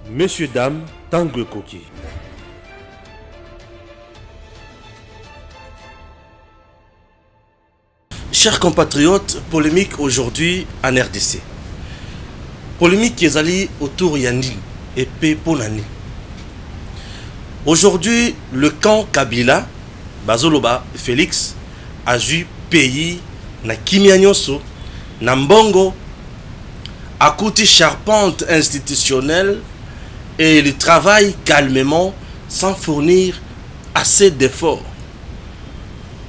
Messieurs, dames, Tanguy Koki. Chers compatriotes, polémique aujourd'hui en RDC. Polémique qui est allée autour Yanil et Peponani. Aujourd'hui, le camp Kabila, Bazoloba Félix, a vu pays na Kimianyoso, na Mbongo, à côté charpente institutionnelle et il travaille calmement sans fournir assez d'efforts.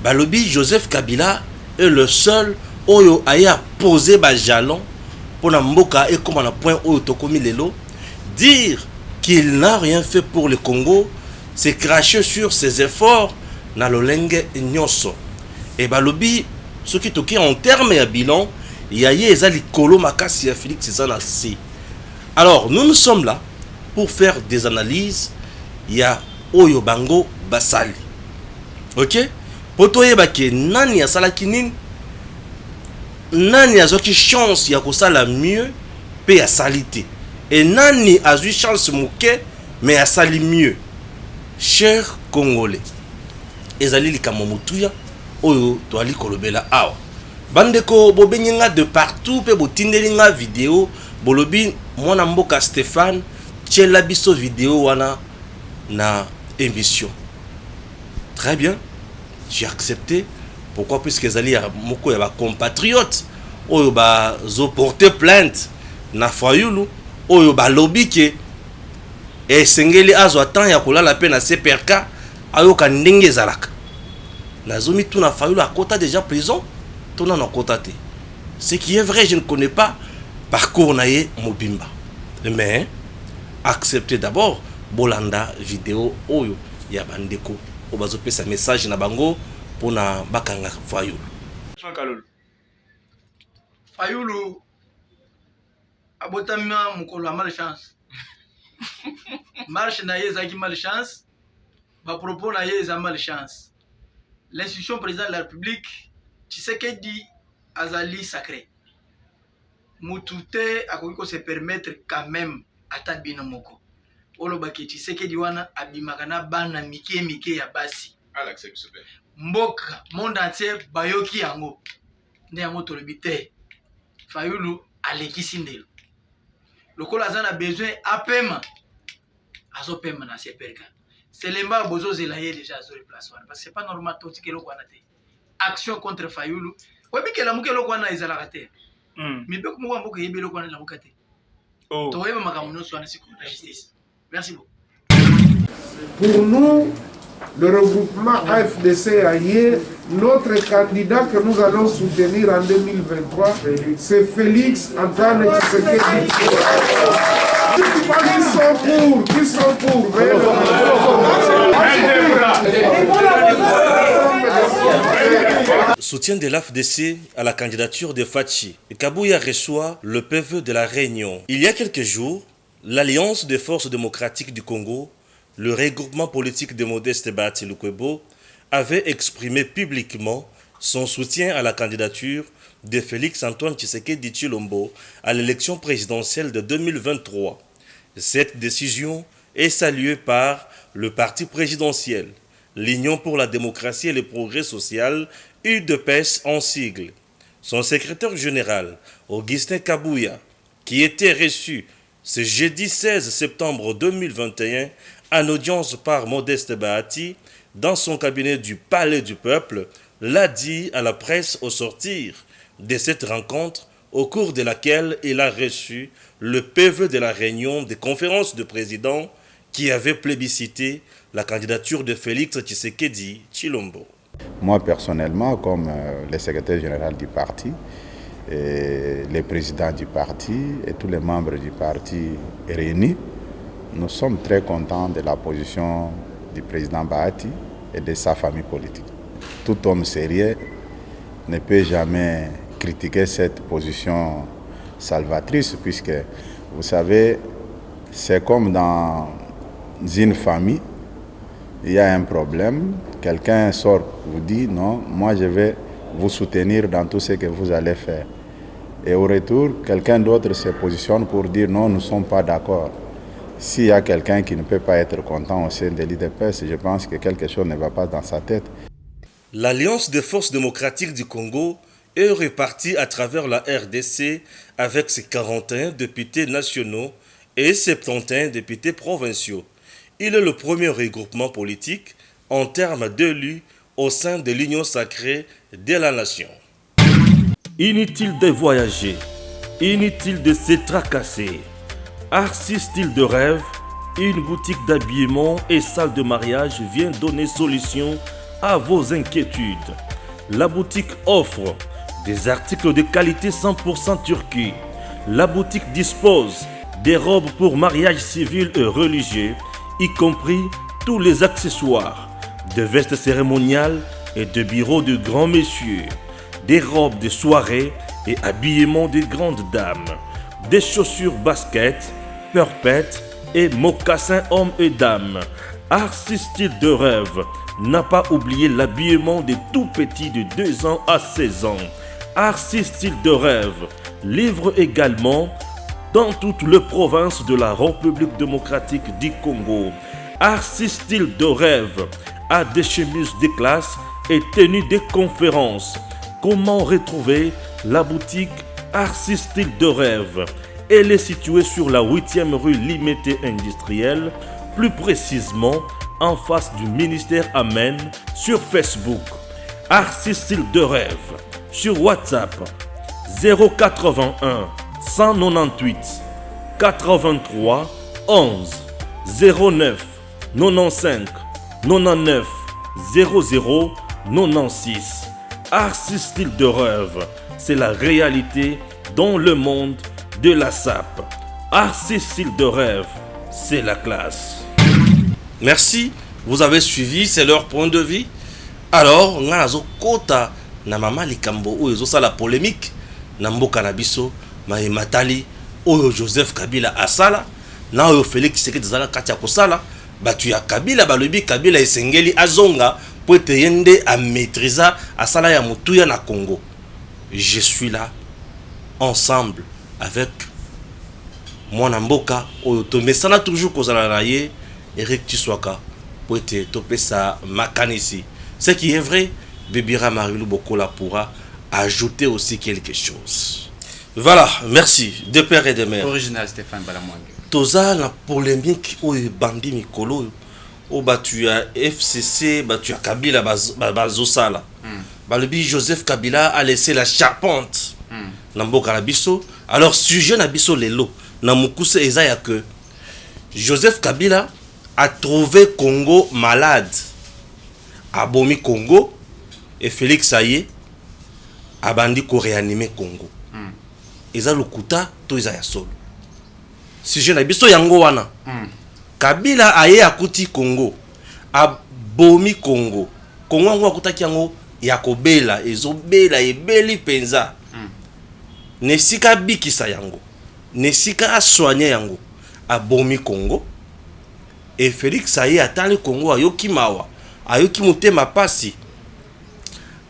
Balobi Joseph Kabila est le seul oyo aya posé ba jalon pour na mboka et comme on a point oyo tokomi lelo dire qu'il n'a rien fait pour le Congo, c'est cracher sur ses efforts na lolenge nyonso. Et balobi ce qui toki en termes ya bilan yaye ezali kolo makasi ya Félix Zanassi. Alors nous sommes là pour faire des analyses ya oyo bango basali. OK? Poto yebake nani asalaki nini, nani azoki chance ya kosala mieux pe asali te, et nani azui chance moke mais asali mieux. Chers Congolais, ezali likambo motuya oyo toali kolobela awa. Bandeko bobenyenga de partout pe botindelinga vidéo bolobi mwana mboka Stéphane tchela biso vidéo wana na émission. Très bien. J'ai accepté. Pourquoi? Puisque Zali a moko ya ba compatriotes oyo ba zo porter plainte na Fayulu oyo ba lobby ke e sengeli azo atan ya kolala pe na CPRK ayo ka ndenge zalaka. Na zomi tout na Fayulu a kota déjà prison, tout na kota te. Ce qui est vrai, je ne connais pas parcours naye mobimba. Mais acceptez d'abord bolanda vidéo oyo ya bandeko o bazo pesa message na bango pona bakanga Fayulu. Fayulu abotama mukolo malchance. Marche na yeza ki malchance, ba propos na yeza malchance. L'institution président de la République, Tshisekedi azali sacré. Mutute akoki ko se permettre quand même atabina moko. Olobaki Tshisekedi wana abimaka na bana mike ya basi. Mboka monde entier bayoki yango. Nde yango tolobi te. Fayulu alekisi ndelo. Lokola azana besoin apema. Azo pema na CPRK. C'est l'emba bozo zelaye déjà azo replacement parce que c'est pas normal tout que lokwana te. Action contre Fayulu. Webi ke la muke lokwana ezalaka te. Mi be ko mo mboka yebe lokwana la mukate. Oh. To yeba makamuno so na sécurité la justice. Merci beaucoup. Pour nous, le regroupement AFDC Aïe, notre candidat que nous allons soutenir en 2023, c'est Félix Antoine Tshisekedi. Qui sont pour Soutien de l'AFDC à la candidature de Fachi. Kabouya reçoit le PV de la Réunion. Il y a quelques jours, l'Alliance des forces démocratiques du Congo, le regroupement politique de Modeste Bahati Lukwebo, avait exprimé publiquement son soutien à la candidature de Félix Antoine Tshisekedi Tshilombo à l'élection présidentielle de 2023. Cette décision est saluée par le parti présidentiel, l'Union pour la démocratie et le progrès social, UDPS en sigle. Son secrétaire général, Augustin Kabouya, qui était reçu ce jeudi 16 septembre 2021 en audience par Modeste Bahati dans son cabinet du Palais du Peuple, l'a dit à la presse au sortir de cette rencontre au cours de laquelle il a reçu le PV de la réunion des conférences de présidents qui avait plébiscité la candidature de Félix Tshisekedi Tshilombo. Moi personnellement, comme le secrétaire général du parti, et les présidents du parti et tous les membres du parti réunis, nous sommes très contents de la position du président Bahati et de sa famille politique. Tout homme sérieux ne peut jamais critiquer cette position salvatrice puisque, vous savez, c'est comme dans une famille, il y a un problème, quelqu'un sort, vous dit non, moi je vais vous soutenir dans tout ce que vous allez faire. Et au retour, quelqu'un d'autre se positionne pour dire non, nous ne sommes pas d'accord. s'il y a quelqu'un qui ne peut pas être content au sein de l'UDPS, je pense que quelque chose ne va pas dans sa tête. L'Alliance des forces démocratiques du Congo est répartie à travers la RDC avec ses 41 députés nationaux et 71 députés provinciaux. Il est le premier regroupement politique en termes d'élus au sein de l'Union sacrée de la nation. Inutile de voyager, inutile de se tracasser. Arcis Style de Rêve, une boutique d'habillement et salle de mariage vient donner solution à vos inquiétudes. La boutique offre des articles de qualité 100% Turquie. La boutique dispose des robes pour mariage civil et religieux, y compris tous les accessoires, de vestes cérémoniales et de bureaux de grands messieurs, des robes de soirée et habillement de grandes dames, des chaussures basket, purpette et mocassins hommes et dames. Arcis Style de Rêve n'a pas oublié l'habillement des tout petits de 2 ans à 16 ans. Arcis Style de Rêve livre également dans toutes les provinces de la République démocratique du Congo. Arcis Style de Rêve a des chemises de classe et tenues de conférences. Comment retrouver la boutique Arcis Style de Rêve? Elle est située sur la 8e rue Limité Industrielle, plus précisément en face du ministère Amen sur Facebook. Arcis Style de Rêve sur WhatsApp 081 198 83 11 09 95 99 00 96. Arcis Style de Rêve, c'est la réalité dans le monde de la SAP. Arcis Style de Rêve, c'est la classe. Merci, vous avez suivi, c'est leur point de vue. Alors, on a kota na mama likambo oyo ça la polémique na mboka na biso matali oyo Joseph Kabila asala na oyo Félix Tshisekedi zala kati ya kosala batu ya Kabila balobi Kabila esengeli azonga po ete yende a maîtriser asala ya mutuya na Congo. Je suis là ensemble avec mwana mboka oyo tomesana toujours kozala na ye Eric Tshisekedi po ete topesa makanisi. Ce qui est vrai, Bébira Marilou Bokola pourra ajouter aussi quelque chose. Voilà, merci, de père et de mère. Original Stéphane Balamwang. Toza la polémique au bandi mikolo au batu à FCC, batu à Kabila bazosala. Balobi Joseph Kabila a laissé la charpente. Namboka na biso. Alors sujet na biso lelo na mukuse ezaya que Joseph Kabila a trouvé Congo malade. Abomi Congo et Félix Saye abandi ko réanimer Congo. Eza lokuta to eza ya solo. Sujet na biso yango wana. Kabila aye akuti Congo. Abomi Congo. Congo ngo akutaki yango ya kobela ezobela ebeli penza. Nesika bikisa yango. Nesika aswanya yango. Abomi Congo. Et Félix Saye atali Congo ayoki mawa. Ayoki mutema pasi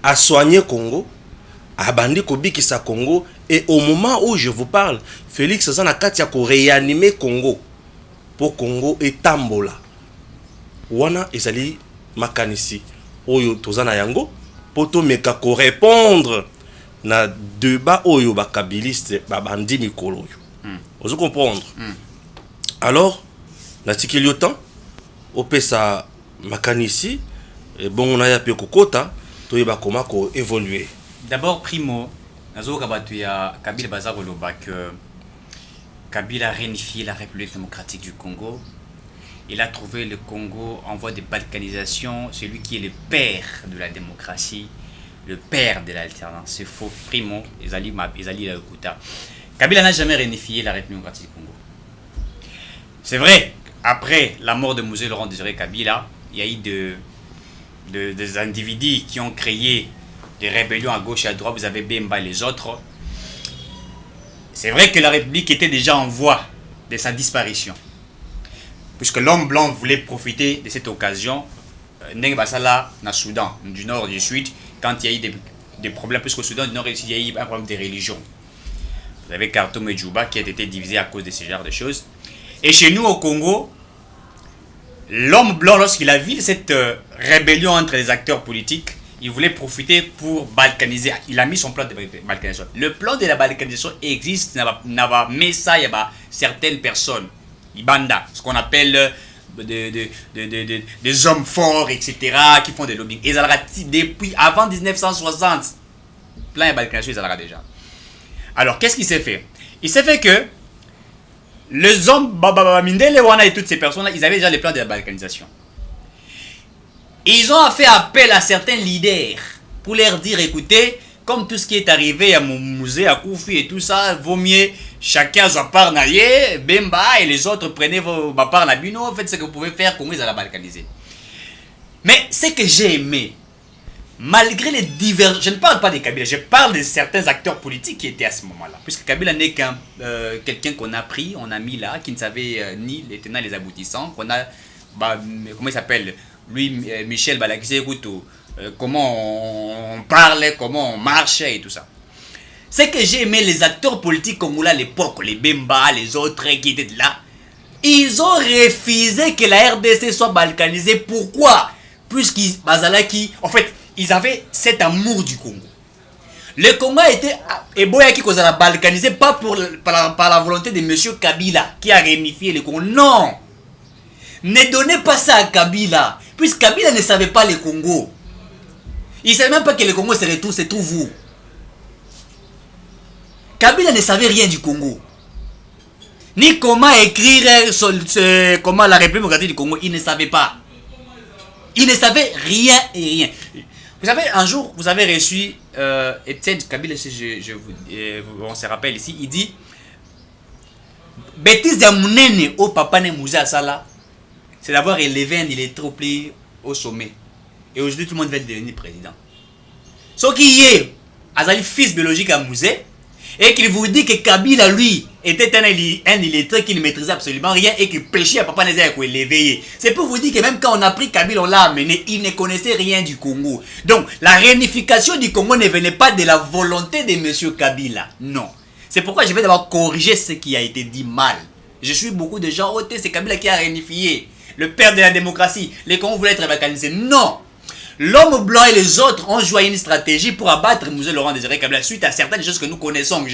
a soigné Congo, a bandi kobikisa Congo, et au moment où je vous parle, Félix Zana Katia ko réanimer Congo pour Congo et Tambola. Wana ezali makanisi oyo tozana yango poto meka ko répondre na débat oyo ba kabiliste ba bandi mikolo yo. Vous comprendre. Alors, na tikeli autant au pesa makanisi et bon on a ya pe kokota to yeba koma ko évoluer. D'abord primo nazo kabatu ya Kabila bazako loba que Kabila a réunifié la République démocratique du Congo. Il a trouvé le Congo en voie de balkanisation, celui qui est le père de la démocratie, le père de l'alternance. C'est faux, primo, Ezali Kuta. Kabila n'a jamais réunifié la République démocratique du Congo. C'est vrai, après la mort de Mosé Laurent Désiré Kabila, il y a eu des individus qui ont créé des rébellions à gauche et à droite. Vous avez Bemba et les autres. C'est vrai que la République était déjà en voie de sa disparition. Puisque l'homme blanc voulait profiter de cette occasion, Ndenge Basala, dans le Soudan, du Nord et du Sud, quand il y a eu des problèmes, puisqu'au Soudan du Nord, il y a eu un problème de religion. Vous avez Khartoum et Djouba qui ont été divisés à cause de ce genre de choses. Et chez nous au Congo, l'homme blanc, lorsqu'il a vu cette rébellion entre les acteurs politiques, il voulait profiter pour balkaniser. Il a mis son plan de balkanisation. Le plan de la balkanisation existe, mais ça, il y a certaines personnes, Ibanda, ce qu'on appelle des hommes forts, etc., qui font des lobbying. Et depuis avant 1960, plein de balkanisation, ils ont déjà. Alors, qu'est-ce qui s'est fait? Il s'est fait que les hommes, Mindele, Wana et toutes ces personnes-là, ils avaient déjà les plans de la balkanisation. Ils ont fait appel à certains leaders pour leur dire, écoutez, comme tout ce qui est arrivé à mon musée, à Koufi et tout ça, vaut mieux chacun sa part naïe, Bemba, et les autres prenez vos part nabino, faites ce que vous pouvez faire, Congo, ils allaient balkaniser. Mais ce que j'ai aimé, malgré les divers... Je ne parle pas des Kabila, je parle de certains acteurs politiques qui étaient à ce moment-là. Puisque Kabila n'est qu'un quelqu'un qu'on a pris, on a mis là, qui ne savait ni les tenants les aboutissants, qu'on a... comment il s'appelle? Lui, Michel Balakise Ruto, comment on parle, comment on marche et tout ça. C'est que j'ai aimé les acteurs politiques congolais à l'époque, les Bemba, les autres qui étaient là. Ils ont refusé que la RDC soit balkanisée. Pourquoi? Puisqu'ils, en fait, ils avaient cet amour du Congo. Le Congo a été eboyaki qu'on a balkanisé, pas par la volonté de M. Kabila qui a réunifié le Congo. Non! Ne donnez pas ça à Kabila, puisque Kabila ne savait pas le Congo. Il ne savait même pas que le Congo c'est tout vous. Kabila ne savait rien du Congo. Ni comment écrire comment la République démocratique du Congo, il ne savait pas. Il ne savait rien et rien. Vous savez, un jour, vous avez reçu Etienne Kabila, on se rappelle ici, il dit bêtise de Mounene au papa ne Mouza Sala, c'est d'avoir élevé un électropli au sommet. Et aujourd'hui, tout le monde va devenir président. Ce qui est, Azali fils biologique à Mouzé, et qu'il vous dit que Kabila, lui, était un illettré qui ne maîtrisait absolument rien et qui péchait à Papa Nézé pour l'éveiller. C'est pour vous dire que même quand on a pris Kabila, on l'a amené, il ne connaissait rien du Congo. Donc, la réunification du Congo ne venait pas de la volonté de M. Kabila. Non. C'est pourquoi je vais d'abord corriger ce qui a été dit mal. Je suis beaucoup de gens, c'est Kabila qui a réunifié. Le père de la démocratie. Les Congos voulaient être balkanisés. Non. L'homme blanc et les autres ont joué une stratégie pour abattre Mouzé Laurent Désiré Kabila suite à certaines choses que nous connaissons.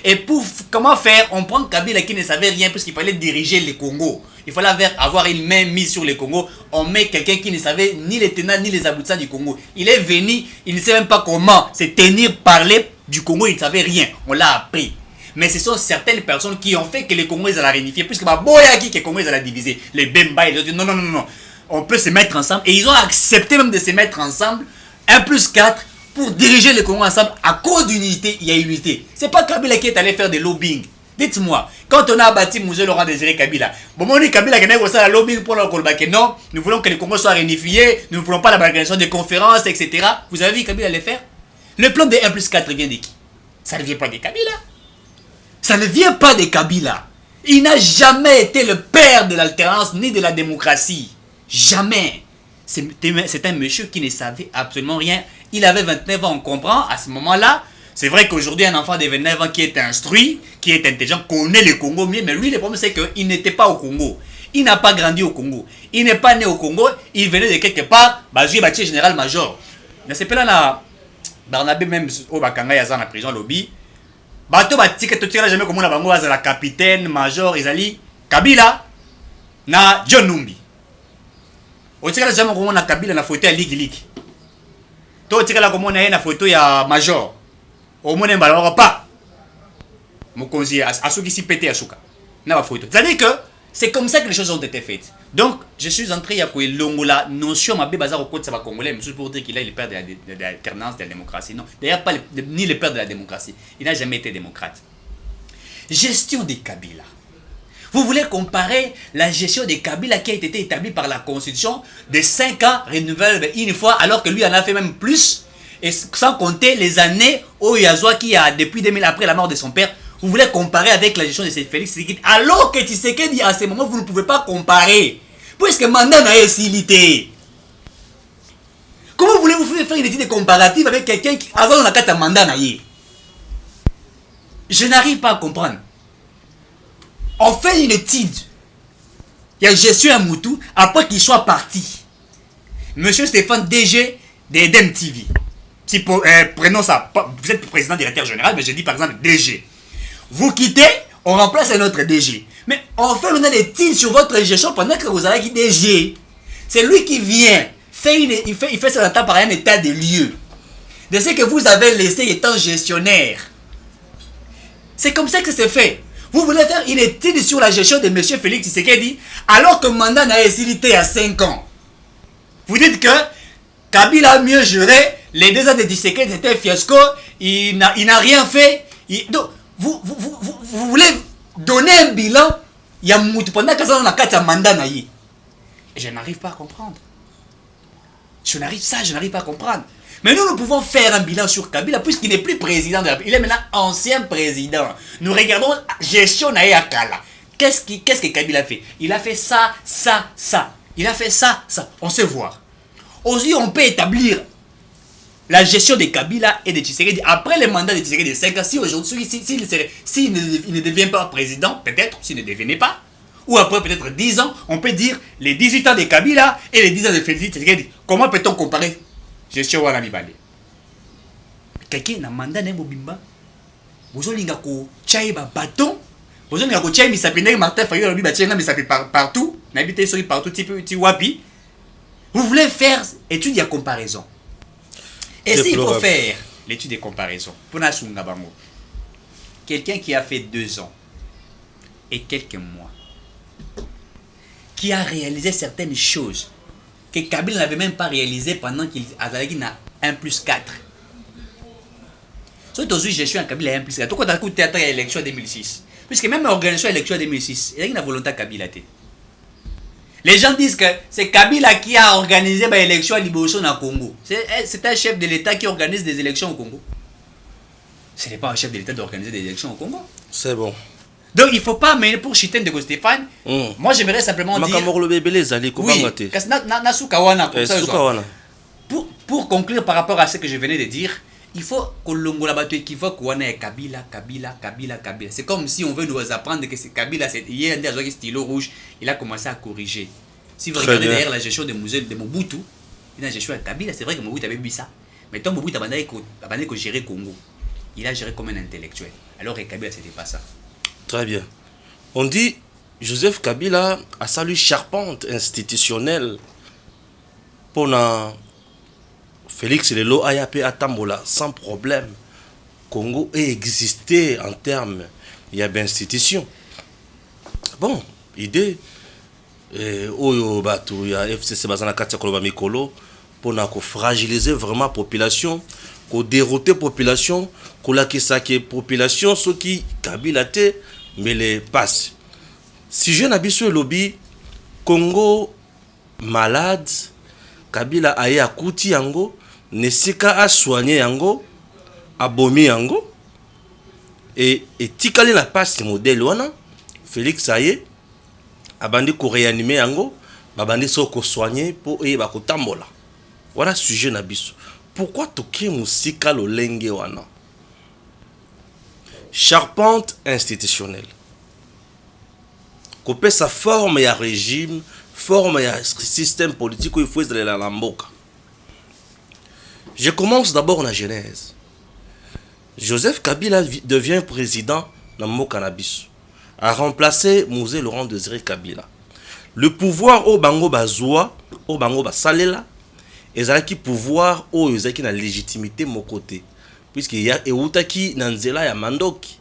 Et pour comment faire? On prend Kabila qui ne savait rien puisqu'il fallait diriger les Congo. Il fallait avoir une main mise sur les Congo. On met quelqu'un qui ne savait ni les tenants ni les aboutissants du Congo. Il est venu, il ne sait même pas comment se tenir, parler du Congo, il ne savait rien. On l'a appris. Mais ce sont certaines personnes qui ont fait que les Congolais allaient réunifier puisque Boyaki que les Congolais allaient diviser. Les Bemba et les autres. Non. On peut se mettre ensemble. Et ils ont accepté même de se mettre ensemble. 1+4 pour diriger le Congo ensemble. À cause d'unité, il y a unité. C'est pas Kabila qui est allé faire des lobbying. Dites-moi, quand on a bâti Mouzé Laurent Désiré Kabila, bon, on dit Kabila qui a fait un lobbying pour le Kolbake. Non, nous voulons que le Congo soit réunifié. Nous ne voulons pas la organisation des conférences, etc. Vous avez vu Kabila les faire? Le plan de 1+4 vient de qui? Ça ne vient pas de Kabila. Ça ne vient pas de Kabila. Il n'a jamais été le père de l'alternance ni de la démocratie. Jamais. C'est un monsieur qui ne savait absolument rien. Il avait 29 ans, on comprend, à ce moment-là. C'est vrai qu'aujourd'hui, un enfant de 29 ans qui est instruit, qui est intelligent, connaît le Congo mieux. Mais lui, le problème, c'est qu'il n'était pas au Congo. Il n'a pas grandi au Congo. Il n'est pas né au Congo. Il venait de quelque part. Bazoui Bati général-major. Mais c'est pas là, Barnabé même au Bakanga, il y a la prison lobby. Bato Bati, que tu tires jamais comme on a bango, la capitaine, major, Izali, Kabila, na John Numbi. On tire jamais comme on a Kabila na photo ya Ligi. To tire là comme on a na photo ya major. Au moins on pas. Mon conseiller à ceux qui s'y pété à Souka. Na photo. C'est-à-dire que c'est comme ça que les choses ont été faites. Donc, je suis entré à quoi la notion ma bazar au côté ça va congolais, juste pour dire qu'il est le père de l'alternance, de la démocratie. Non, d'ailleurs pas ni le père de la démocratie. Il n'a jamais été démocrate. Gestion des Kabila. Vous voulez comparer la gestion des Kabila qui a été établie par la Constitution de 5 ans renouvelable une fois, alors que lui en a fait même plus, et sans compter les années où Yazwa qui a, depuis 2000 après la mort de son père, vous voulez comparer avec la gestion de Félix Tshisekedi, alors que Tshisekedi à ce moment vous ne pouvez pas comparer, puisque mandat n'a pas. Comment voulez-vous faire une étude comparative avec quelqu'un qui a un mandat? Je n'arrive pas à comprendre. On fait une étude. Il y a gestion à Moutou après qu'il soit parti. Monsieur Stéphane DG d'Edem TV. Si prenons ça, vous êtes président directeur général, mais je dis par exemple DG. Vous quittez, on remplace un autre DG. Mais on fait maintenant des titres sur votre gestion pendant que vous avez qui DG. C'est lui qui vient. Il fait ça par un état de lieu. De ce que vous avez laissé étant gestionnaire. C'est comme ça que c'est fait. Vous voulez faire une étude sur la gestion de M. Félix Tshisekedi alors que le mandat n'a été à 5 ans. Vous dites que Kabila a mieux géré, les 2 ans de Tshisekedi c'était un fiasco, il n'a rien fait. Donc, vous voulez donner un bilan, il y a pendant que ça on a 4 mandats. Et je n'arrive pas à comprendre. Je n'arrive pas à comprendre. Mais nous pouvons faire un bilan sur Kabila puisqu'il n'est plus président de la République. Il est maintenant ancien président. Nous regardons la gestion à Kala. Qu'est-ce que Kabila a fait? Il a fait ça, ça, ça. Il a fait ça, ça. On sait voir. Aussi, on peut établir la gestion de Kabila et de Tshisekedi après le mandat de Tshisekedi de 5 ans. Si aujourd'hui, s'il ne devient pas président, peut-être, s'il ne devenait pas, ou après peut-être 10 ans, on peut dire les 18 ans de Kabila et les 10 ans de Félix Tshisekedi. Comment peut-on comparer gestion wana mibale? Quelqu'un na mandat na bobimba. Bozolinga ko chai ba bâton. Bozolinga ko chai misapi ndenge Martin Fayulu lobi ba tienga misapi partout. Na habité sur partout ti wapi. Vous voulez faire étude de comparaison. Et s'il faut faire l'étude de comparaison, pour nasunga bango. Quelqu'un qui a fait 2 ans et quelques mois, qui a réalisé certaines choses que Kabila n'avait même pas réalisé pendant qu'il avait 1+4. Soit aujourd'hui, je suis en Kabila 1+4. Pourquoi tu as écouté à l'élection 2006? Puisque même l'organisation de l'élection 2006, il y a une volonté à Kabila. Les gens disent que c'est Kabila qui a organisé l'élection à Liboso au Congo. C'est un chef de l'État qui organise des élections au Congo. Ce n'est pas un chef de l'État d'organiser des élections au Congo. C'est bon. Donc il ne faut pas mener pour Chiten de Stéphane. Moi j'aimerais simplement dire. Oui, pour conclure par rapport à ce que je venais de dire, il faut que l'ongo la bateau équivoque ou Kabila. C'est comme si on veut nous apprendre que c'est Kabila. Hier, il a un stylo rouge, il a commencé à corriger. Si vous regardez derrière la gestion de Mobutu, il a gestion à Kabila. C'est vrai que Mobutu avait vu ça. Mais tant Mobutu a géré Congo, il a géré comme un intellectuel. Alors que Kabila, c'était pas ça. Très bien. On dit Joseph Kabila a salué charpente institutionnelle pour Félix Lelo Ayape Atambola sans problème. Congo a existé en termes d'institution. Bon, idée. Oyo Batu, ya FCC Bazana Katia Koloba Mikolo pour fragiliser vraiment la population, pour dérouter la population, pour la population, ceux qui Kabila te mais les passe. Si je n'habite sur le lobby, Congo malade, Kabila aye akuti yango, nesika a soigné yango, abomi yango, et tikali la passe modèle wana, Félix aye, abandi ko réanimer yango, babandi so ko soigner pour eye bako tambola. Voilà sujet na biso. Pourquoi toke musika lo lenge wana? Charpente institutionnelle. Couper sa forme et régime, forme et système politique où il faut être la lamboka. Je commence d'abord la genèse. Joseph Kabila devient président dans le cannabis, a remplacé Mouzé Laurent Désiré Kabila. Le pouvoir au Bango Bazoua, au Bango Basalela, et qui pouvoir au qui na légitimité mon côté. Puisqu'il y a Eutaki Nanzela ya Mandoki,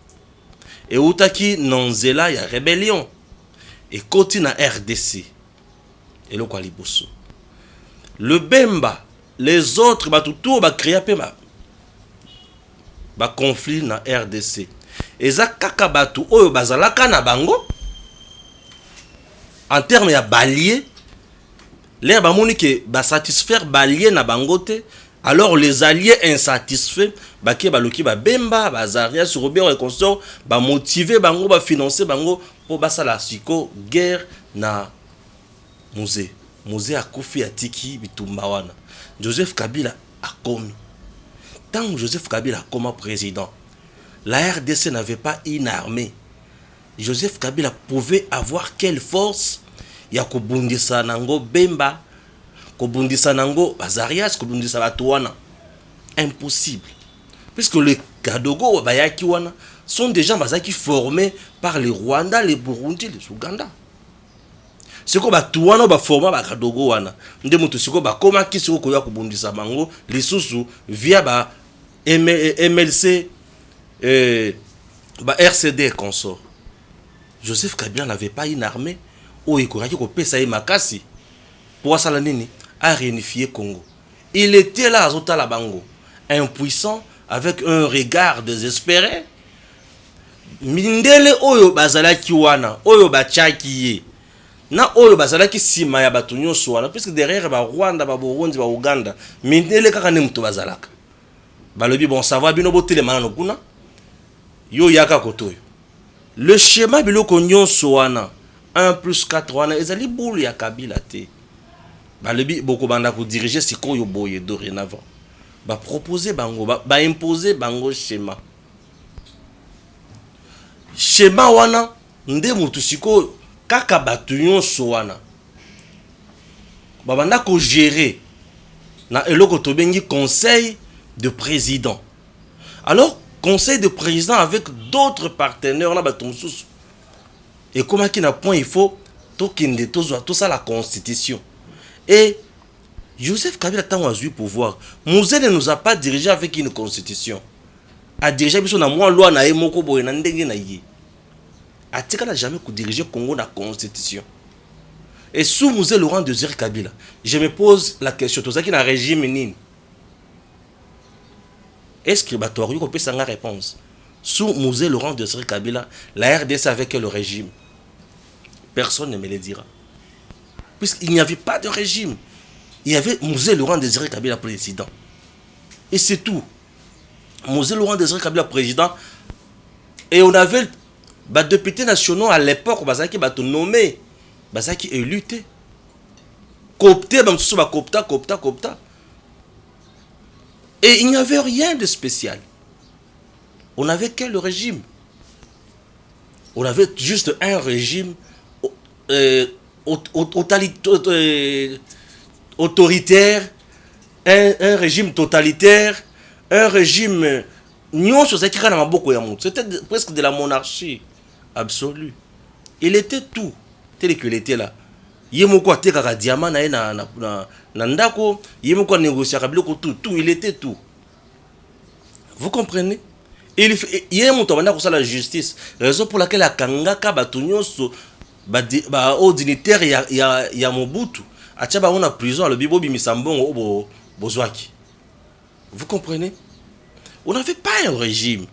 Eutaki Nanzela ya rébellion, et côté na RDC, et le Kwaliboso. Le Bemba, les autres, tout va créer un conflit na RDC. Et ça, Kakabatu, Oyo Bazalaka na Bango, en termes de balier, les Bamonique va satisfaire balier na Bangote. Alors les alliés insatisfaits, Baké Baloki Bemba, Bazaria, sur Robert et consort, ba motiver Bango, ba financer Bango pour basa la siko guerre na musée. Musée a Kofi Atiki Bitumbawana. Joseph Kabila a commis. Tant que Joseph Kabila a comme président, la RDC n'avait pas une armée. Joseph Kabila pouvait avoir quelle force ya kobundisa nango Bemba, kobundisa nango Azarias, kobundisa Batouana? Impossible. Puisque les Kadogo bayaki wana sont des gens bazaki formés par les Rwandais, les Burundi, les Ouganda. C'est quoi Batouana ba formé ba Kadogo wana. Nde mutu siko ba koma ki siko koya kobundisa bango lisusu via ba MLC ba RCD consort. Joseph Kabila n'avait pas une armée où il courait pesa makasi pour ça nini à réunifier Congo. Il était là à la bango, impuissant, avec un regard désespéré. Mindele oyo bazalaki wana, oyo bachaki ye. Na oyo bazalaki sima ya batu nyonso wana, puisque derrière ba Rwanda, ba Burundi, ba Uganda, mindele kaka ne muto bazalaka. Balobi bon savoir bino botele manano kuna. Yo yaka kotoyo. Le schéma biloko nyonso wana 1 plus 4 wana ezali boule ya Kabila te. Balobi boko banda ko diriger sikoyo boye dorénavant. Ba proposer bango, ba imposer bango schéma. Schéma wana nde mutu sikoyo kaka batu nyonso wana. Ba banda ko gérer na eloko tobengi conseil de président. Alors conseil de président avec d'autres partenaires on a batumsus. Et comment qu'il n'a point il faut tout ça la constitution. Et Joseph Kabila tant a eu pouvoir. Mouzé ne nous a pas dirigé avec une constitution. A dirigé biso na moi loi na moko boye na ndenge na ye. Atika n'a jamais dirigé Congo na constitution. Et sous Mouzé Laurent Désiré Kabila, je me pose la question tout ça qui na régime nini. Est-ce que Batori peut s'en réponse? Sous Mouzé Laurent Désiré Kabila, la RDC avec le régime. Personne ne me le dira. Puisqu'il n'y avait pas de régime. Il y avait Mouzé Laurent Désiré Kabila président. Et c'est tout. Mouzé Laurent Désiré Kabila président. Et on avait des députés nationaux à l'époque, qui ont nommé, qui ont lutté. Coopté, coopta. Et il n'y avait rien de spécial. On n'avait que le régime. On avait juste un régime autoritaire, un régime totalitaire, un régime... C'était presque de la monarchie absolue. Il était tout, tel qu'il était là. Yemoko tekaka diamant na ndako, yemoko négocier tout, il était tout. Vous comprenez? Il yemoko banda ko la justice, raison pour laquelle la kangaka batunyoso ba au dignitaire ya Mobutu, acha ba on a prison le bibo bimisambongo bozwaki. Vous comprenez? On n'avait pas un régime.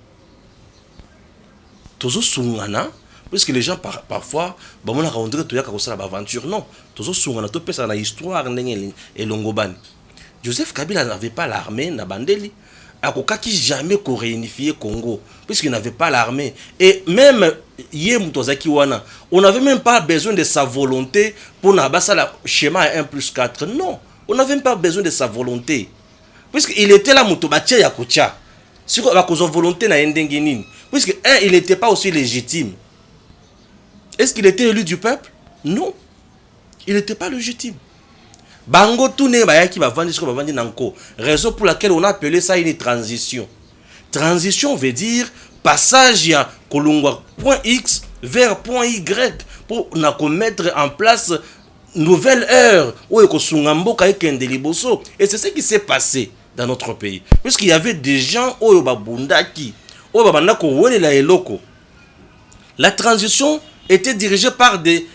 Tozo sungana. Parce que les gens parfois, on a rendu que tu as aventure. Non, tout ça, na histoire et Longobani. Joseph Kabila n'avait pas l'armée, na bandeli. Akokaki jamais qu'on réunifier Congo, puisqu'il n'avait pas l'armée. Et même on n'avait même pas besoin de sa volonté pour n'abasser le schéma 1 plus 4. Non, on n'avait même pas besoin de sa volonté. Puisqu'il était là, Moutobatia Yakucha. Si on a volonté na Ndengenine. Puisque il n'était pas aussi légitime. Est-ce qu'il était élu du peuple? Non. Il n'était pas légitime. Bango tourné bayaki ba vandi ce que ba vandi nanko. Raison pour laquelle on a appelé ça une transition. Transition veut dire passage ya kolongwa point X vers point Y pour na mettre en place nouvelle ère où ekosunga mboka ekende liboso. Et c'est ce qui s'est passé dans notre pays. Puisqu'il y avait des gens oyo babundaki, oyo babanda ko welela eloko. La transition était dirigé par des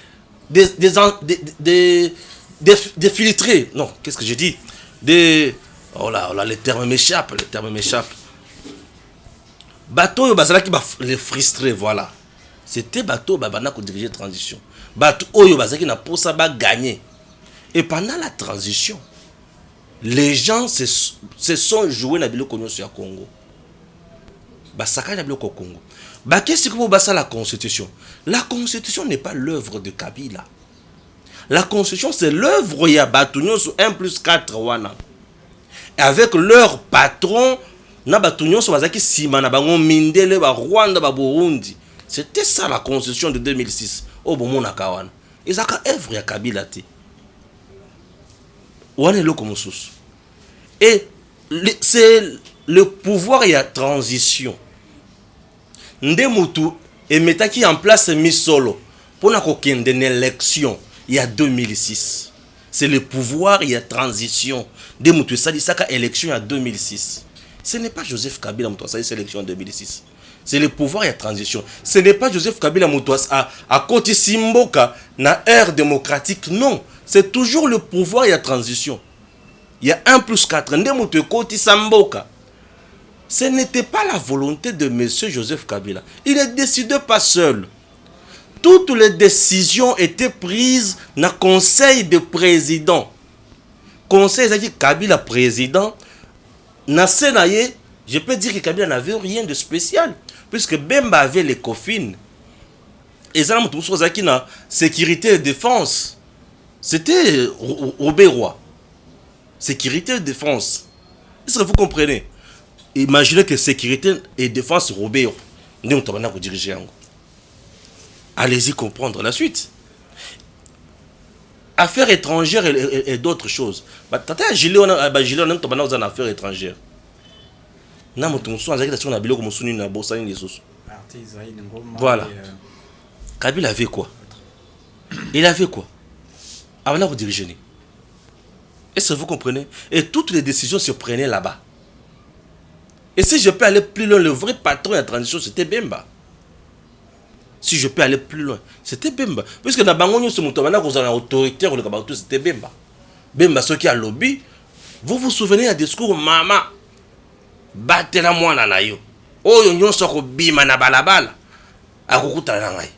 filtrés. Non, qu'est-ce que je dis? Oh là, les termes m'échappent. Bateau, les frustrés, voilà. C'était bateau, babana qui dirigeait la transition. Bateau, oyo, bazaki na pour ça, gagner. Et pendant la transition, les gens se sont joués dans le Congo. Basaka na biloko Congo. Qu'est-ce que vous avez la Constitution? La Constitution n'est pas l'œuvre de Kabila. La Constitution, c'est l'œuvre de Batunyo sur 1 plus 4 wana. Et avec leur patron, na Batunyo sur Bazaki Sima, na Bango Mindele, ba Rwanda, ba Burundi. C'était ça la constitution de 2006. Oh bon, mon akawan. Ils ont œuvre ya Kabila te. Ouane le comme sous. Et c'est le pouvoir ya transition. Ndemutu et metaki en place Misolo pour na kokende une élection il y a 2006. C'est le pouvoir il y a transition. Ndemutu ça dit ça élection il y a 2006. Ce n'est pas Joseph Kabila Moutouas ça dit élection en 2006. C'est le pouvoir et la transition. Ce n'est pas Joseph Kabila Moutouas à côté Simboka na ère démocratique. Non, c'est toujours le pouvoir et la transition. Il y a 1+4. Ndemutu côté Samboka. Ce n'était pas la volonté de M. Joseph Kabila. Il ne décidait pas seul. Toutes les décisions étaient prises dans le conseil de président. Conseil de Kabila président. Dans Sénaye, je peux dire que Kabila n'avait rien de spécial. Puisque Bemba avait les coffines. Et ça, la sécurité et défense. C'était Robert. Sécurité et défense. Est-ce que vous comprenez? Imaginez que sécurité et défense Robert. Allez-y comprendre la suite. Affaires étrangères et d'autres choses. Tata Gilet on a affaires étrangères. Voilà. Kabila avait quoi? Il avait quoi? Avant de diriger. Est-ce que vous comprenez? Et toutes les décisions se prenaient là-bas. Et si je peux aller plus loin, le vrai patron de la transition, c'était Bemba. Si je peux aller plus loin, c'était Bemba. Puisque dans Bangonio, ce mouton-là, vous avez un autoritaire, c'était Bemba. Bemba, ceux qui ont lobby, vous vous souvenez du discours Maman, battez la moine na yo. Oh, yon soko bima na balabala. Akukuta na ngai.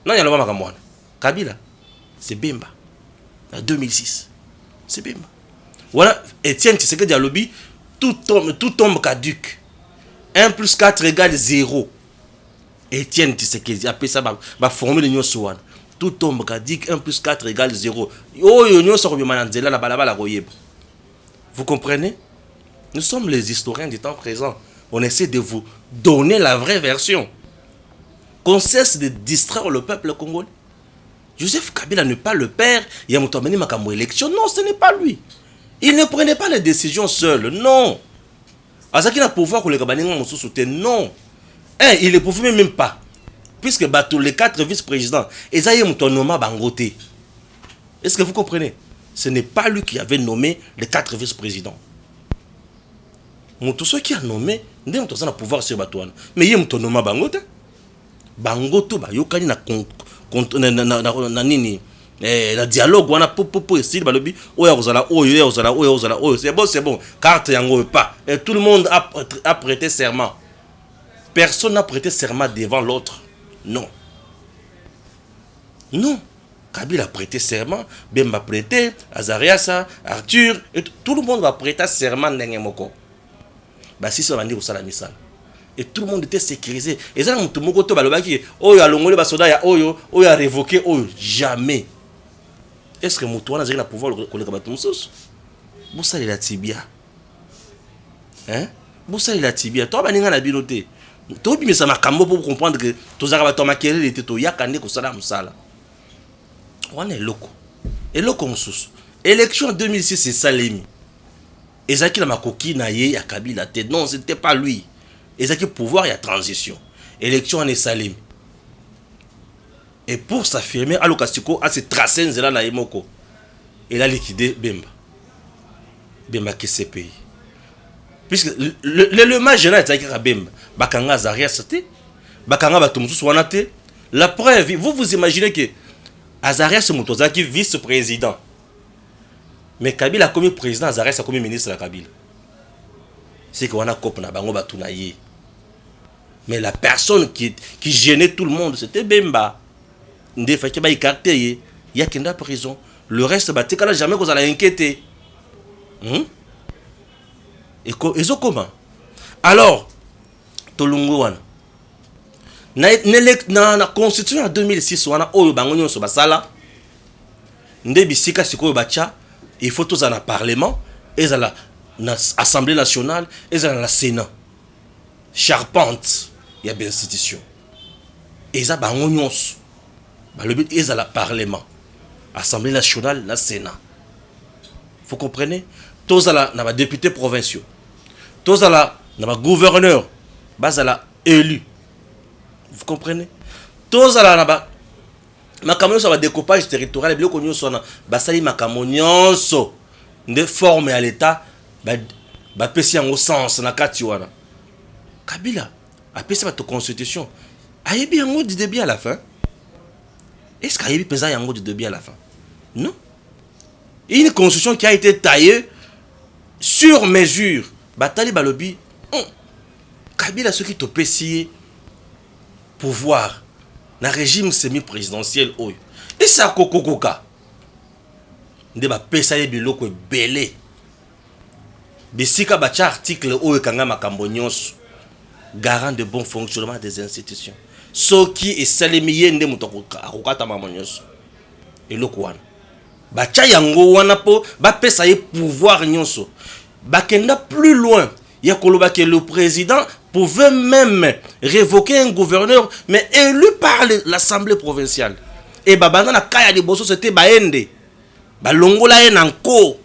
Non, y'a le mama kamwana. Kabila, c'est Bemba. En 2006, c'est Bemba. Voilà, Etienne Tshisekedi a lobby. Tout tombe caduc. 1+4 égale 0. Etienne Tshisekedi appelle ça ma formule de Nyosuan. Tout tombe caduc. 1+4 égale 0. Vous comprenez? Nous sommes les historiens du temps présent. On essaie de vous donner la vraie version. Qu'on cesse de distraire le peuple congolais. Joseph Kabila n'est pas le père. Il y a mon élection. Non, ce n'est pas lui. Il ne prenait pas les décisions seul, non. Azaki n'a pouvoir pour les Kabaninga Moussou soutien, non. Il ne pouvait même pas. Puisque tous les 4 vice-présidents, ils avaient nommé Bangote. Est-ce que vous comprenez? Ce n'est pas lui qui avait nommé les 4 vice-présidents. Tous ceux qui a nommé, ils ont le pouvoir sur Batouane. Mais il a nommé Bangote. Bangote, il y a nini. Le dialogue on a pour essayer balobi c'est bon carte yango pas et tout le monde a prêté serment. Personne n'a prêté serment devant l'autre. Non. Kabila a prêté serment, Bemba a prêté, Azariasa, Arthur, et tout le monde va prêter serment n'engemoko. Bah si ça va dire au salamisal. Et tout le monde était sécurisé. Et ça tout le monde to balobaki oyo alongole ba soda ya oyo a révoqué oyo jamais. Est-ce que Moutouana a pouvoir le combattre? Boussa il a tibia. Hein? Boussa il a tibia. Toi, baninga na binoté. Toi, mais ça m'a cambo pour comprendre que tous arabes to makele était to yakane ko sala musala. On est loco. Et loco moussous. Élection en 2006 c'est Salemi. Ezaki la makoki na ye ya Kabila tête. Non, c'était pas lui. Ezaki pouvoir ya transition. Élection en Salemi. Et pour s'affirmer, Alokastiko a se tracé Nzela na Yemoko. Il a liquidé Bemba. Bemba qui s'est payé. Puisque le magénat est à Bemba. Bakanga Zaria c'était. Bakanga Batumsu Swanate. La preuve, vous imaginez que Azaria Mutozaki vice-président. Mais Kabila a commis président, Azaria a commis ministre de Kabila. C'est qu'on a copé na bango batunaye. Mais la personne qui gênait tout le monde, c'était Bemba. Il y a qu'une prison. Le reste, il n'a jamais inquiété. Et comment? Alors, Tolunguana. Dans la constitution en 2006, on a eu Bangonio sur Basala. Il faut tous en parlement, et dans l'Assemblée nationale, et dans le Sénat. Charpente, il y a bien institution. eza bango nyonso balobi eza la parlement assemblée nationale na sénat. Vous comprenez? Tozala na ba députés provinciaux, tozala na ba gouverneurs bazala élus. Vous comprenez? Tozala na ba makambo nyonso ba découpage territorial biloko nyonso na basali makambo nyonso nde forme à l'état ba pesi yango sens na kati wana. Kabila a pesi ba constitution ayebi yango du début à la fin. Est-ce qu'il y a eu pesant yango du début à la fin? Non. Une constitution qui a été taillée sur mesure. Batali balobi. Kabila ceux qui te pessier pouvoir. Na régime semi-présidentiel. Et ça kokokoka. Nde ba pessaye biloko belé. Bisika bacha article oyo kanga makambo nyonso. Garant de bon fonctionnement des institutions. Soki esalemi yende mutoko akokata mama nyonso eloko wana bacha yango wana po bapesa ye pouvoir nyonso bakenda plus loin ya koloba que le président pouvait même révoquer un gouverneur mais élu par l'assemblée provinciale et babanda na kaya liboso c'était baende balongola ye nanko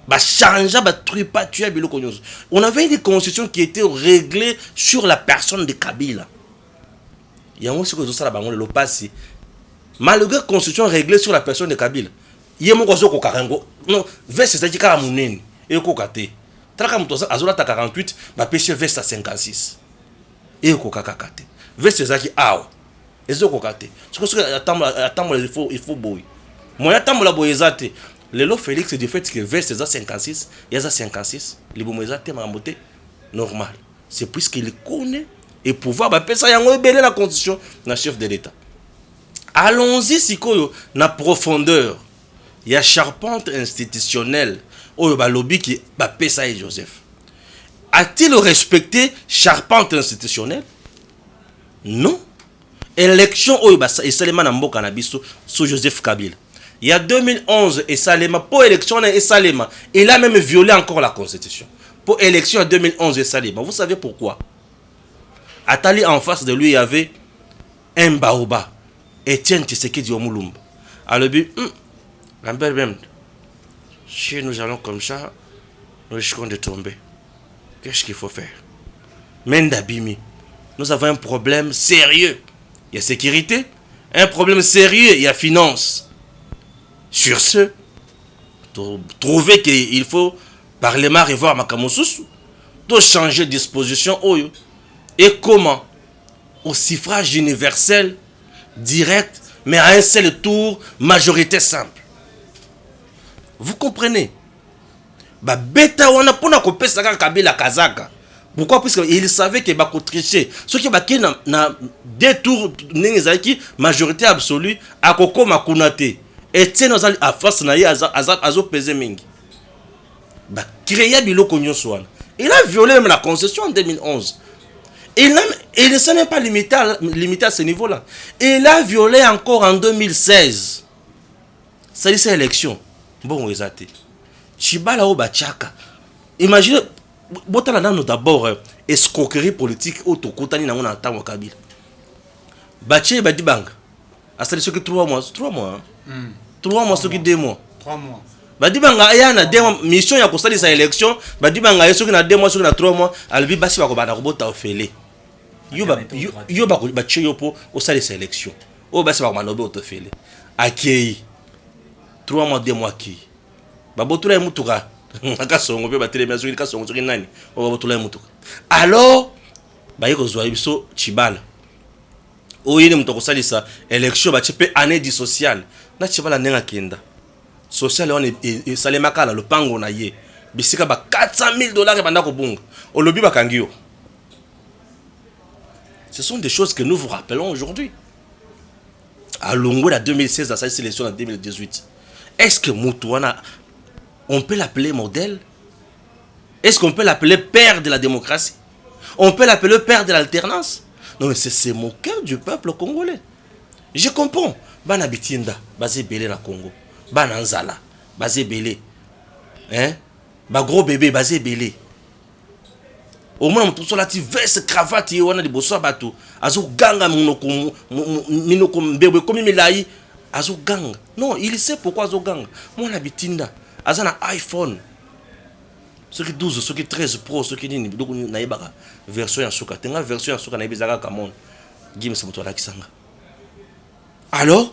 ba changer ba tripatuer biloko nyonso. On avait une constitution qui était réglée sur la personne de Kabila. Il y a aussi que ça le passé. Malgré la constitution réglée sur la personne de Kabila, il y a un peu de karango. Non, vers c'est ça qui a monné et kokate. Traka mutosa azola ta 48, ba pêcher vers 56. Et kokakate. Vers c'est ça qui a. Et zo kokate. Ce que attendre il faut boy. Moi attendre la boyezate. Le lot Félix du fait que vers c'est 56, il y a 56, les bomoyezate mamoté normal. C'est puisqu'il connaît et pouvoir ba pesa yango ebele la constitution na chef de l'état. Allons-y sikoyo na profondeur. Il y a charpente institutionnelle oyo ba lobby qui ba pesa et Joseph. A-t-il respecté charpente institutionnelle? Non. Élection oyo ba esalema na mboka na biso sous Joseph Kabila. Il y a 2011 et Salema pour élection et Salema, il a même violé encore la constitution. Pour élection en 2011 et Salema, vous savez pourquoi? Atali en face de lui, il y avait un baoba. Etienne Tshisekedi Omulumba. Alors, Lambert même, si nous allons comme ça, nous risquons de tomber. Qu'est-ce qu'il faut faire? Mendabimi, nous avons un problème sérieux. Il y a sécurité, un problème sérieux, il y a finance. Sur ce, trouver qu'il faut parlement revoir Makamosusu, de changer de disposition. Et comment? Au suffrage universel, direct, mais à un seul tour, majorité simple. Vous comprenez? Beta wana pona ko pesa Kabila Kazaka. Pourquoi? Parce qu'il savait qu'il va tricher. Ce qui va na deux tours n'engezaki majorité absolue à Koko Makunate. Et tiens nous à face na ya azo peser mingi. Ba créer biloko nyonso wana. Il a violé même la constitution en 2011. Il ne s'est même pas limité à ce niveau-là. Il a violé encore en 2016. C'est cette élection. Bon, exacté. Chibala Obachaka. Imaginez, nous d'abord escroquerie politique autokotani na on entend Kabila. Baché Badibanga. À ce que 3 mois. 3 mois. 3 mois, ce qui 2 mois. 3 mois. Badibanga ya na demo mission ya kosali sa élection, badibanga yeso ki na 2 mois, so ki na 3 mois, albi basi ba ko bana robota ofele. Yo ba ko bache yo po osali sa élection. O basi ba ko manobe otofele. Akei 3 mois 2 mois ki. Ba botula mutuka. Aka songo pe ba telemia so ki ka songo so ki nani. O ba botula mutuka. Alors ba yiko zwa biso Chibala. O yini mutoko sali sa élection ba chepe année di social. Na Chibala nenga kenda. Social on est Salema kala le pango na ye bisika ba $400,000 banda ko bunga olobi bakangio. Ce sont des choses que nous vous rappelons aujourd'hui. À Longo de 2016 à sa sélection en 2018. Est-ce que Moutouana on peut l'appeler modèle? Est-ce qu'on peut l'appeler père de la démocratie? On peut l'appeler père de l'alternance? Non mais c'est moquer du peuple congolais. Je comprends. Bana bitinda basé belé na Congo. Bananzala, basé belé. Hein? Ba gros bébé basé belé. au moins tout cela tu veste cravate et on a des bosso bateau azo ganga minoko mbebe comme milai azo ganga non il sait pourquoi azo ganga mon habitinda azana iPhone ce qui 12 ce qui 13 pro ce qui nini donc naibaka version ya suka tenga version ya suka naibizaka kamon Guim c'est moto la kisanga alors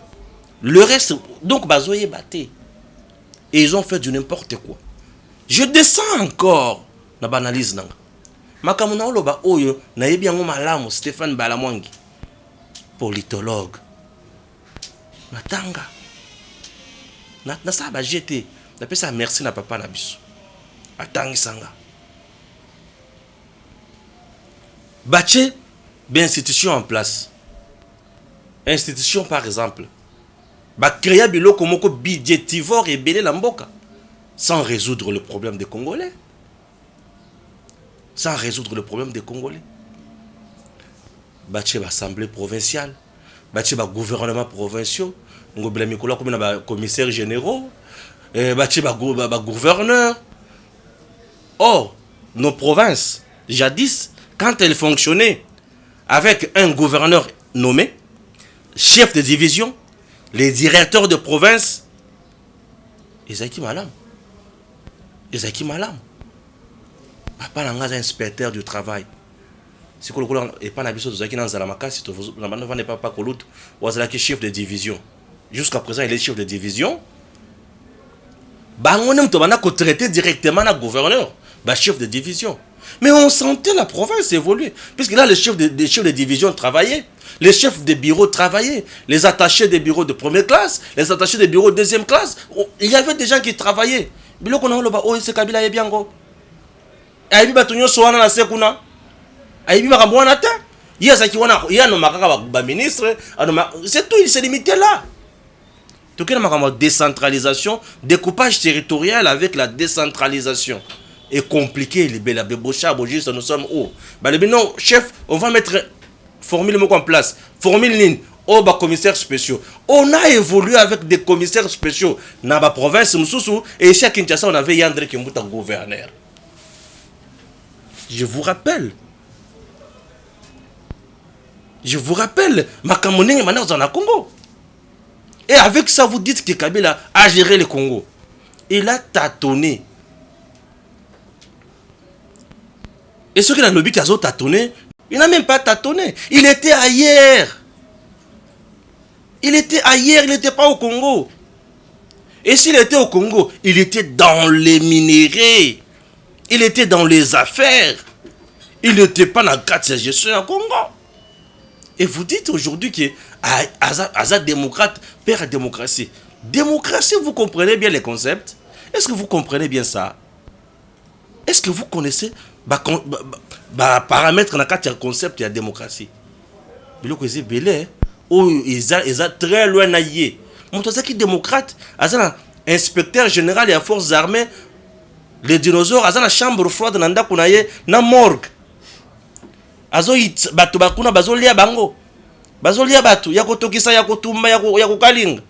le reste donc bazoye baté et ils ont fait du n'importe quoi. Je descends encore na banalise nanga makamuna oloba oyo na yebi yango malamu Stéphane Balamwangi politologue natanga na ça ba jeté na pesa merci na papa na biso atangi sanga bache bien institution en place institution par exemple ba créer biloko moko budgétivore et belé la mboka sans résoudre le problème des Congolais. Sans résoudre le problème des Congolais. Baché l'Assemblée provinciale, baché le gouvernement provincial, ngobela mikola comme na commissaires généraux, baché le gouverneur. Or, nos provinces, jadis, quand elles fonctionnaient avec un gouverneur nommé, chef de division, les directeurs de province, ils étaient malades. Ils étaient malades. Papa n'a pas inspecteur du travail. Si vous n'avez pas d'habitude de pas vous avez chef de division. Jusqu'à présent, il est chef de division. On a traité directement le gouverneur, le chef de division. Mais on sentait la province évoluer. Puisque là, les chefs de division travaillaient. Les chefs de bureau travaillaient. Les attachés des bureaux de première classe, les attachés des bureaux de deuxième classe. Il y avait des gens qui travaillaient. Mais là, on a dit, oh, c'est Kabila Ebiango. Aibi batunyo soana na sekuna aibi bakamwana ta yesa ki wana ya no makaka ba ministre c'est tout il s'est limité là tout que na décentralisation découpage territorial avec la décentralisation est compliqué les bela bebocha bojiste nous sommes où bah le non chef on va mettre formule moko en place formule ligne au ba commissaires spéciaux on a évolué avec des commissaires spéciaux na ba province mususu et ici à Kinshasa on avait Yandre Kimbuta gouverneur. Je vous rappelle, Makamone est maintenant dans le Congo. Et avec ça, vous dites que Kabila a géré le Congo. Il a tâtonné. Et ceux qui ont lobby qui ont tâtonné, il n'a même pas tâtonné. Il était ailleurs. Il n'était pas au Congo. Et s'il était au Congo, il était dans les minéraux. Il était dans les affaires. Il n'était pas dans le cadre de sa gestion au Congo. Et vous dites aujourd'hui que Azad démocrate perd la démocratie. Démocratie, vous comprenez bien les concepts? Est-ce que vous comprenez bien ça? Est-ce que vous connaissez paramètres dans le cadre du concept de la démocratie? Mais le côté belé, ils ont très loin d'ailleurs. Mon qui démocrate, Azad inspecteur général des forces armées. Les dinosaures, ils ont la chambre froide dans la morgue. Azo batu bakuna bazolia bango. Bazolia batu yako tokisa yako tumba yako kalinga.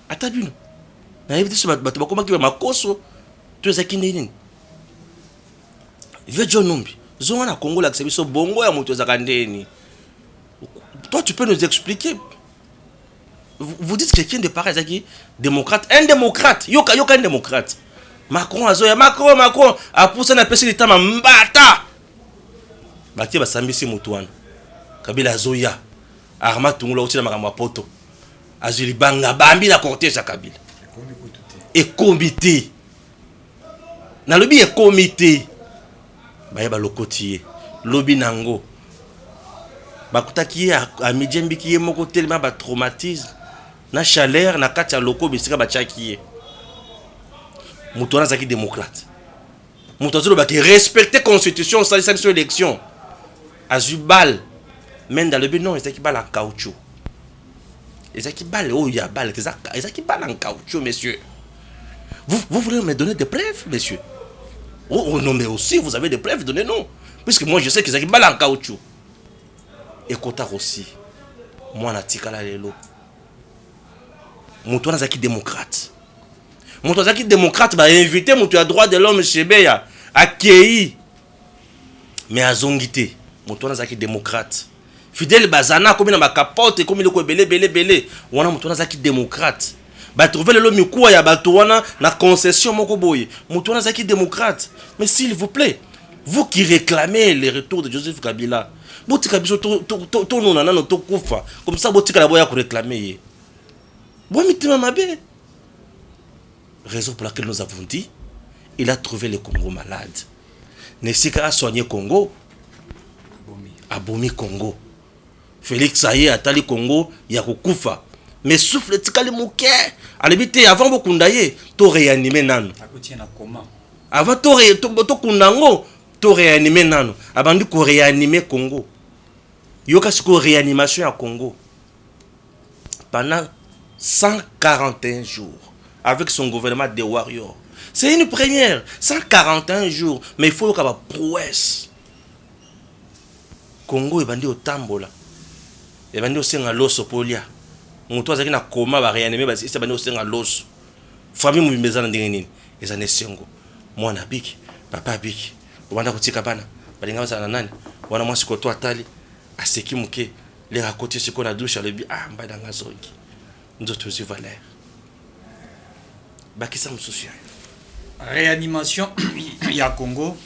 Atabino. Na hivi diso batu bakoma kiba makoso tuweza kinini. Vejo numbi. Zonga na Congo la kisebiso bongo ya mutu za kandeni. Toi tu peux nous expliquer? Vous dites que quelqu'un de pareil Zaki démocrate, un démocrate, yoka un démocrate. Macron azoya Macron a poussé na pesi litama mbata. Baki ba sambisi mutuana. Kabila azoya. Arma tungula uti na makamwa poto. Azuli banga bambi la cortège ya Kabila. Et comité. Na lobi e comité. Ba yeba lokotier. Lobi nango. Bakutaki a midjembi ki moko tellement ba traumatisme. Na chaleur na kati ya loko bisika bachaki. Mutuana zaki démocrate. Mutuana ba ki respecter constitution sans élection. Azubal mais dans le but non, ils qui bal en caoutchouc. Ils qui bal oh il y a bal, ils qui bal en caoutchouc messieurs. Vous voulez me donner des preuves messieurs? Oh non mais aussi vous avez des preuves, donnez-nous. Puisque moi je sais qu'ils qui bal en caoutchouc. Et Kotar aussi. Moi na tikala lelo. Mutuana zaki démocrate. Mutuana zaki démocrate va inviter mutu à droit de l'homme chez Beya. akei mais azongité moto wana zaki démocrate Fidel Bazana comme na makapote comme le ko belé wana moto wana zaki démocrate ba trouver le mikuwa ya bato wana na concession moko boye moto wana zaki démocrate. Mais s'il vous plaît, vous qui réclamez le retour de Joseph Kabila, botika biso to nona nano to kufa comme ça botika la boya ko réclamer bon mitima mabe. Raison pour laquelle nous avons dit il a trouvé le Congo malade. Nesika a soigné Congo, abomi Congo. Félix Aye atali Congo ya kukufa. Mais souffle tikali mouke. Alibité avant beaucoup ndaye to réanimer nano. Avant to kundango to réanimer nano. Abandi ko réanimer Congo. Yoka siko réanimation à Congo. Pendant 141 jours avec son gouvernement des warriors. C'est une première. 141 jours. Mais il faut qu'il y ait une prouesse. Congo est bandé au tambola. Il est bandé au sein à l'os polia. On doit dire que coma va réanimer parce que c'est bandé au sein à l'os. Famille mou maison ndengeni. Les années sengo. Moi na biki, papa biki. Obanda kutika bana. Balinga za nani? Wana mwasi ko to atali. Aseki muke. Les racoter ce qu'on a douche à lebi. Ah mbada ngazongi. Nzoto zi valeur. Bakisa msusia. Réanimation à Congo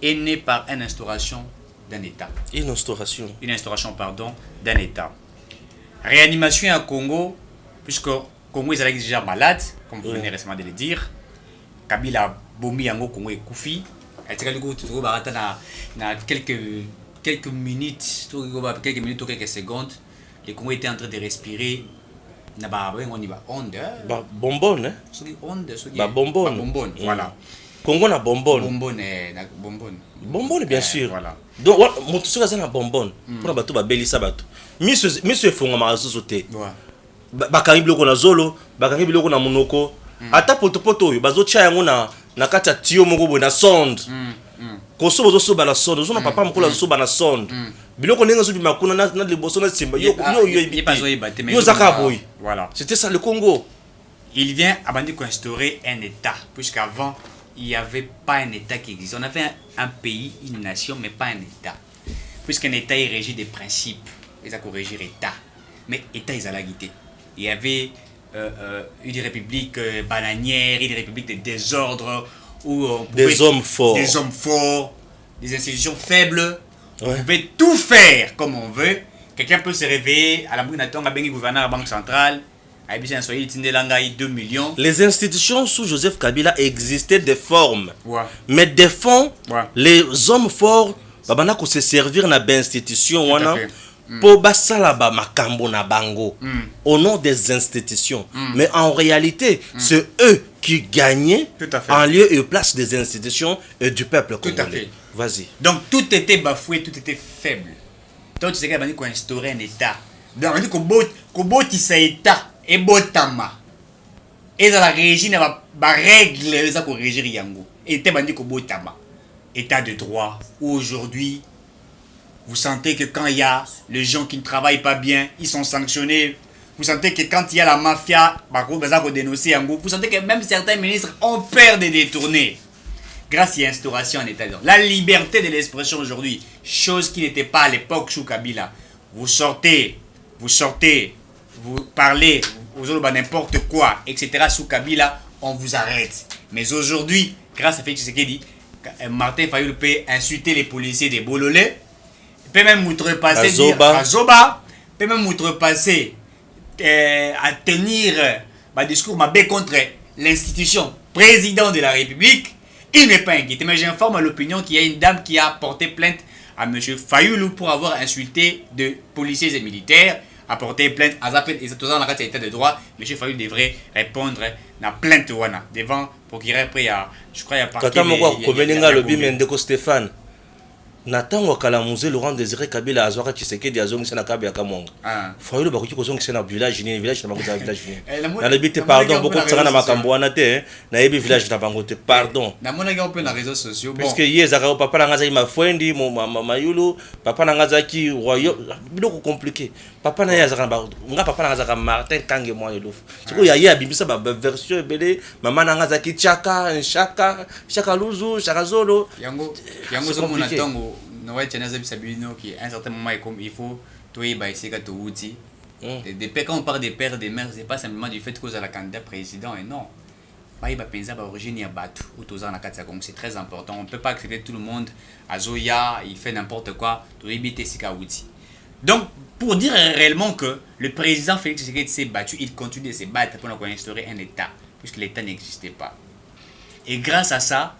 est née par une instauration d'un État. Une instauration, pardon, d'un État. Réanimation à Congo, puisque Congo est déjà malade, comme vous venez récemment de le dire. Kabila Bomi Yango Congo est Koufi. Et quelques minutes ou quelques secondes, le Congo était en train de respirer. On y va onde bonbonne bonbonne voilà Congo na bonbonne bien sûr voilà donc moto soka za na bonbonne pour bato ba belisa bato miso efonga mazuzu te bakangi biloko na zolo bakangi biloko na monoko ata poto oyo bazotia yango na kati ya tio moko boye na sonde koso bozosoba na sonde ozona papa mokolo azosoba na sonde biloko ndenge zo bimakuna na liboso na simba yo zaka boy. Voilà, c'était ça le Congo. Il vient à Bandi instaurer un État, puisqu'avant il n'y avait pas un État qui existe. On avait un pays, une nation, mais pas un État. Puisqu'un État est régi des principes, ils ont corrigé l'État. Mais l'État ils ont la guité. Il y avait une république bananière, une république de désordre où des hommes forts, des institutions faibles. On pouvait tout faire comme on veut. Quelqu'un peut se réveiller à la gouverneur de la Banque centrale. 2 millions. Les institutions sous Joseph Kabila existaient des formes. Ouais. Mais des fonds, les hommes forts, ils se servir dans les institutions pour basala ba makambo na bango au nom des institutions. Mais en réalité, c'est eux qui gagnaient en lieu et place des institutions et du peuple congolais. Tout à fait. Vas-y. Donc tout était bafoué, tout était faible. Donc tu sais qu'il faut instaurer un État. Donc on dit qu'on boti sa État et botama. Et dans la régie n'a pas règle ça pour régir yango. Et t'es bandi qu'on botama. État de droit. Aujourd'hui, vous sentez que quand il y a les gens qui ne travaillent pas bien, ils sont sanctionnés. Vous sentez que quand il y a la mafia, vous sentez que même certains ministres ont peur de détourner. Grâce à l'instauration en État. La liberté de l'expression aujourd'hui, chose qui n'était pas à l'époque sous Kabila. Vous sortez, vous parlez, vous avez n'importe quoi, etc. Sous Kabila, on vous arrête. Mais aujourd'hui, grâce à Félix Tshisekedi, Martin Fayulu peut insulter les policiers des Bololais, peut même outrepasser Zoba, peut même outrepasser à tenir un discours contre l'institution président de la République. Il n'est pas inquiété, mais j'informe à l'opinion qu'il y a une dame qui a porté plainte à M. Fayulu pour avoir insulté de policiers et militaires, a porté plainte à Zapet et c'est tout ça dans l'état de droit. M. Fayulu devrait répondre à la plainte devant pour qu'il ait pris à, je crois, à partir de Stéphane. Natango Kalamuze, Laurent Désiré Kabila, Azora Tshisekedi, Azong, Senakabi, Akamong. Foyolo Bakuki, Kozong, Sena village, village, Namakuta village. Nalebite, pardon, beaucoup de Sarana Makamboanate, Naebi village, Nabangote, pardon. Namona on peut les réseaux sociaux. Parce que Yezara, papa Nangaza, ma fwendi, Mayulu, papa Nangazaki, royaume, beaucoup compliqué. Papa Nayazara, papa Nangazara, Martin, Kang et moi, et l'ouf. C'est quoi, il y a Bibisa, version BD, maman Nangazaki, Chaka, Chaka Luzu, Chaka Zolo. Yango, qui à un certain moment il faut quand on parle des pères des mères, c'est pas simplement du fait que vous avez la candidat président et non. C'est très important. On ne peut pas accepter tout le monde. Azoya, il fait n'importe quoi. Donc, pour dire réellement que le président Félix Tshisekedi s'est battu, il continue de se battre pour instaurer un État, puisque l'État n'existait pas. Et grâce à ça,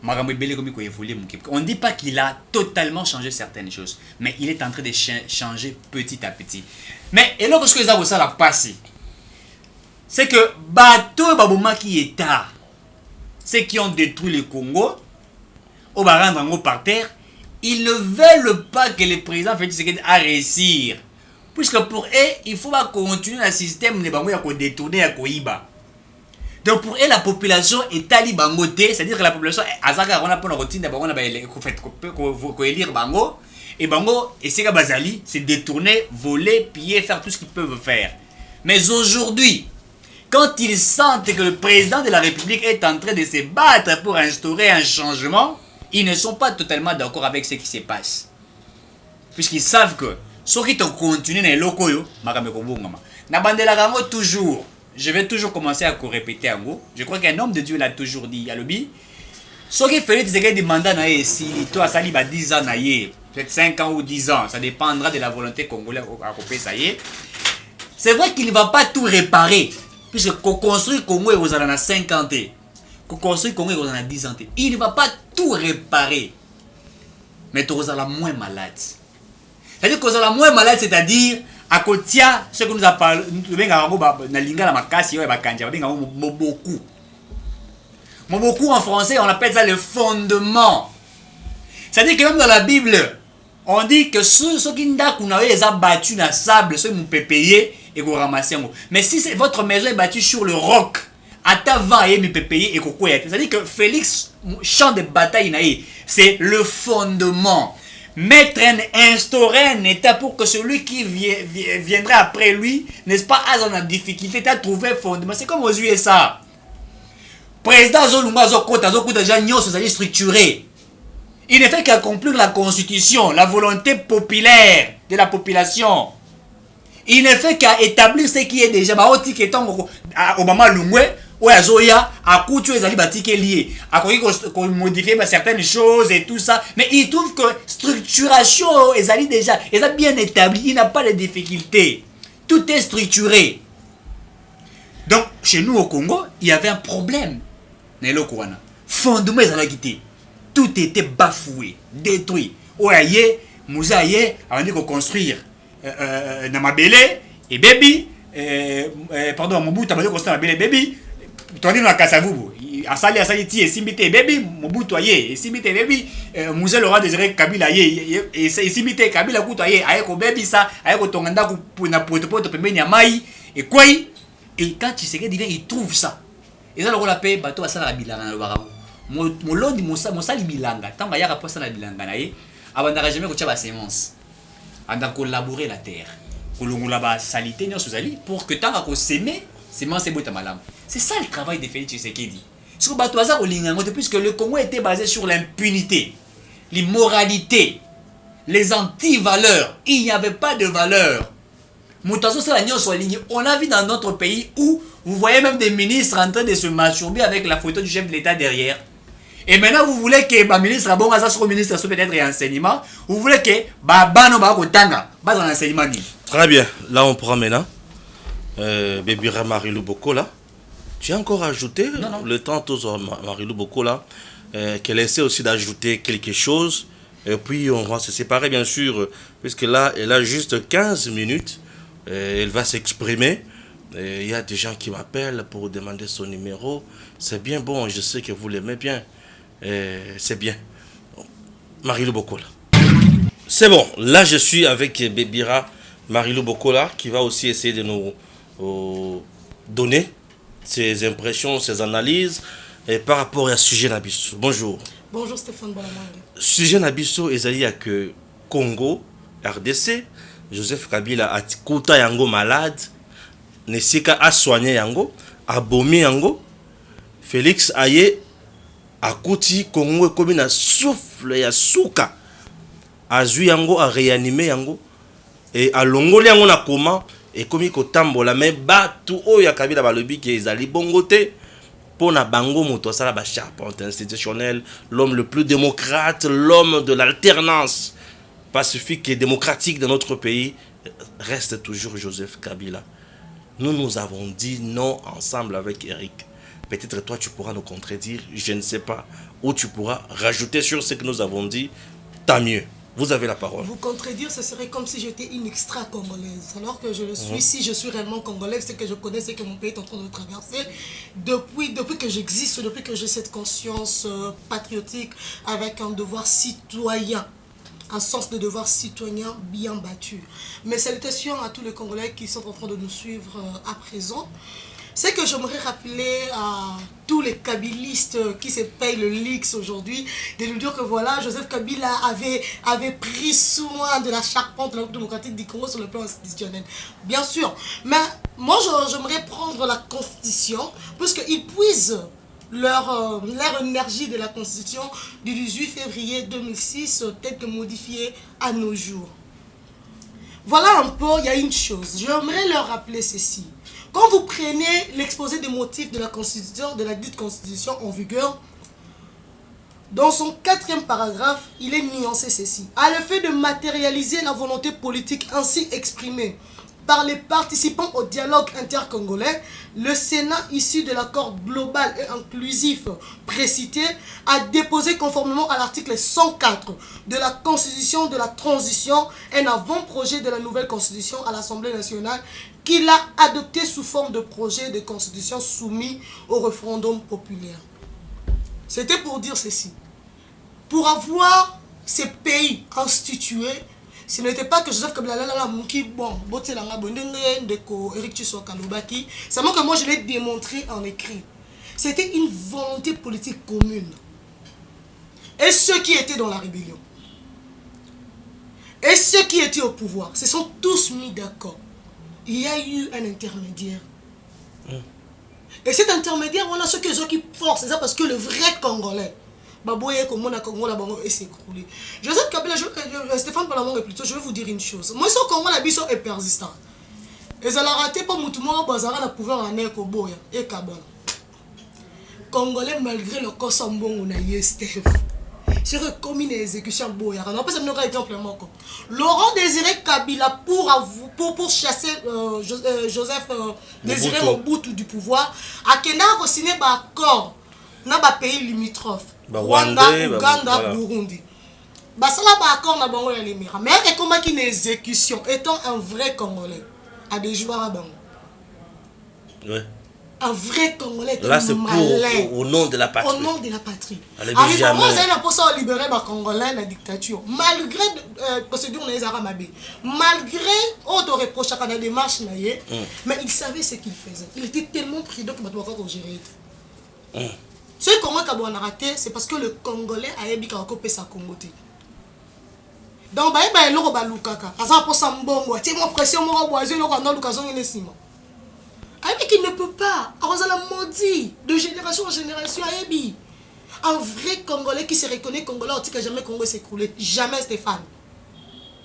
on ne dit pas qu'il a totalement changé certaines choses, mais il est en train de changer petit à petit. Mais et là, ce que les gens la passé, c'est que bateau baboma qui est tard, ceux qui ont détruit le Congo, au rendre par terre, ils ne veulent pas que le président Félix Tshisekedi a réussir, puisque pour eux, il faut pas continuer le système de bango ya ko détourner ya koiba. Donc pour eux, la population est à bangoté, c'est-à-dire que la population azaka on a pour routine de bango na ba élire bango et bango et c'est bazali, c'est détourner, voler, piller, faire tout ce qu'ils peuvent faire. Mais aujourd'hui, quand ils sentent que le président de la République est en train de se battre pour instaurer un changement, ils ne sont pas totalement d'accord avec ce qui se passe. Puisqu'ils savent que ceux qui ont continué dans les locaux, toujours, je vais toujours commencer à répéter en gros. Je crois qu'un homme de Dieu l'a toujours dit. Yalobi, ceux qui font des mandats, si toi, ça va 10 ans, peut-être 5 ans ou 10 ans, ça dépendra de la volonté congolaise à couper, ça y est. C'est vrai qu'il ne va pas tout réparer. Puisque construire Congo et vous en a 50 ans. Construire Congo et vous en a 10 ans. Il ne va pas tout réparer. Mais tu es moins malade. C'est-à-dire que tu es moins malade, c'est-à-dire, à côté, ce que nous avons parlé, nous avons Moboku. Moboku en français, on appelle ça le fondement. C'est-à-dire que même dans la Bible, on dit que ceux qui ont battu dans le sable, ceux qui peuvent payer et vous ramasser. Mais si votre maison est bâtie sur le roc, à ta va et peut payer et coco. C'est-à-dire que Félix, champ de bataille, c'est le fondement. Mettre instaurer un État pour que celui qui viendra après lui, n'est-ce pas, a en difficulté à trouver fondement. C'est comme aux USA. Président Zolunga Zokota déjà structuré. Il ne fait qu'accomplir la constitution, la volonté populaire de la population. Il ne fait qu'à établir ce qui est déjà. Obama Lungwe, ou Azoya, à couture les alibati qui est lié. À modifier certaines choses et tout ça. Mais il trouve que structuration, ils déjà, ils ont bien établi, il n'a pas de difficultés. Tout est structuré. Donc, chez nous au Congo, il y avait un problème. Fondement, ils ont quitté. Tout était bafoué, détruit. Oyaye, Mouzaye, on dit qu'on construire Namabele et Baby, pardon, Mobutu, on dit qu'on construire Namabele Baby, tu as dit dans la Kasavubu, Asali Ti, Simbite Baby, Mobutu Aye, Simbite Baby, Mouze Laurent Désiré Kabila Aye, et Simbite Kabila Koutaye, Ayeko Baby ça, Ayeko Tonganda pour na poto pembeni ya mai, et quoi, et quand tu sais que il trouve ça. Et ça le rôle à paix, bateau à ça la bilanga le barabou. Molondi mosali bilanga tant ya rapport ça la bilanga naie abandaka jamais ko tia ba sémence anda collaborer la terre kolongola ba salité nyo sozali pour que tant ko semer sémence bota malam. C'est ça le travail de Félix Tshisekedi. Parce que bateau ça kolinga ngote puisque le Congo était basé sur l'impunité, l'immoralité, les anti-valeurs. Il n'y avait pas de valeurs. Moutazo ça la nyo so ligne. On a vu dans notre pays où vous voyez même des ministres en train de se masturber avec la photo du chef de l'État derrière. Et maintenant, vous voulez que le ministre, bon, ça soit ministre, soit peut-être enseignement. Vous voulez que Bano Bakotanga, bas en enseignement. Très bien. Là, on prend maintenant. Bébira Marilou Boko, là. Tu as encore ajouté non. Le temps, Marilou Boko, là, qu'elle essaie aussi d'ajouter quelque chose. Et puis, on va se séparer, bien sûr, puisque là, elle a juste 15 minutes. Elle va s'exprimer. Il y a des gens qui m'appellent pour demander son numéro. C'est bien bon, je sais que vous l'aimez bien. C'est bien. Marilou Bokola. C'est bon, là je suis avec Bébira Marilou Bokola qui va aussi essayer de nous donner ses impressions, ses analyses par rapport à sujet Nabisso. Bonjour. Bonjour Stéphane Balamangue. Sujet Nabisso ezali ya que Congo, RDC, Joseph Kabila a kuta yango malade, nesika a soigné yango, a bomi yango, Félix Aye a kuti Congo comme na souffle ya souka, a zui yango, a réanimé yango, et a longoli yango na koma, et comme ko tambola mais batu o ya Kabila balobi ki ezali bongote, pour na bango moto sala ba charpente institutionnelle, l'homme le plus démocrate, l'homme de l'alternance pacifique et démocratique de notre pays reste toujours Joseph Kabila. Nous avons dit non ensemble avec Eric. Peut-être toi tu pourras nous contredire, je ne sais pas, ou tu pourras rajouter sur ce que nous avons dit, tant mieux. Vous avez la parole. Vous contredire, ce serait comme si j'étais une extra-congolaise. Alors que je le suis, si je suis réellement congolaise, c'est que je connais ce que mon pays est en train de traverser. Depuis que j'existe, depuis que j'ai cette conscience patriotique avec un devoir citoyen, un sens de devoir citoyen bien battu. Mes salutations à tous les Congolais qui sont en train de nous suivre à présent. C'est que j'aimerais rappeler à tous les kabilistes qui se payent le Lix aujourd'hui, de lui dire que voilà, Joseph Kabila avait pris soin de la charpente démocratique du Congo sur le plan institutionnel. Bien sûr, mais moi j'aimerais prendre la Constitution, puisqu'ils puisent leur énergie de la Constitution du 18 février 2006, telle que modifiée à nos jours. Voilà un peu, il y a une chose, j'aimerais leur rappeler ceci. Quand vous prenez l'exposé des motifs de la Constitution, de la dite Constitution en vigueur, dans son 4e paragraphe, il est nuancé ceci. À l'effet de matérialiser la volonté politique ainsi exprimée par les participants au dialogue intercongolais, le Sénat, issu de l'accord global et inclusif précité, a déposé conformément à l'article 104 de la Constitution de la transition un avant-projet de la nouvelle Constitution à l'Assemblée nationale qu'il a adopté sous forme de projet de constitution soumis au référendum populaire. C'était pour dire ceci. Pour avoir ces pays institués, ce n'était pas que Joseph Kabila seulement que moi je l'ai démontré en écrit. C'était une volonté politique commune. Et ceux qui étaient dans la rébellion, et ceux qui étaient au pouvoir, se sont tous mis d'accord. Il y a eu un intermédiaire. Et cet intermédiaire, on a ceux qui forcent. C'est ça parce que le vrai Congolais, Joseph Kabila, Stéphane Balamangue plutôt, je vais vous dire une chose. Moi, ce Congo, la biso est persistant. Et ça l'a raté pour Moutouma, Bazara, la pouvoir en Eko Boya et Kabala. Congolais, malgré le corps sans bon, on a eu Steph. C'est comme une exécution Boya. On peut se donner un exemple. Laurent Désiré Kabila pour chasser Joseph Désiré Mobutu du pouvoir, a Kenya a signé un accord dans les pays limitrophes. Rwanda, Ouganda, Burundi. Basala ba accord na bango ya lemira. Mais comment une exécution étant un vrai Congolais à des joueurs à bango. Ouais. Un vrai Congolais. Là c'est au nom de la patrie. Au nom de la patrie. Arrive moi ça n'a pas ça libérer ba Congolais la dictature. Malgré procédure les Arabes. Malgré autre reproche à la démarche naïe, mais il savait ce qu'il faisait. Il était tellement prudent que maintenant on gérer. Ce Congo Kabou a raté, c'est parce que le Congolais a ébi kakopé sa Congoté. Donc bah il loro ba lukaka. Asa pour sambongo, ti mo pression mo boisé loro na lukason ngene sima. Ayebi qui ne peut pas, arosala maudit de génération en génération ayebi. Un vrai Congolais qui se reconnaît Congolais, on dit que jamais Congo s'est écroulé, jamais Stéphane.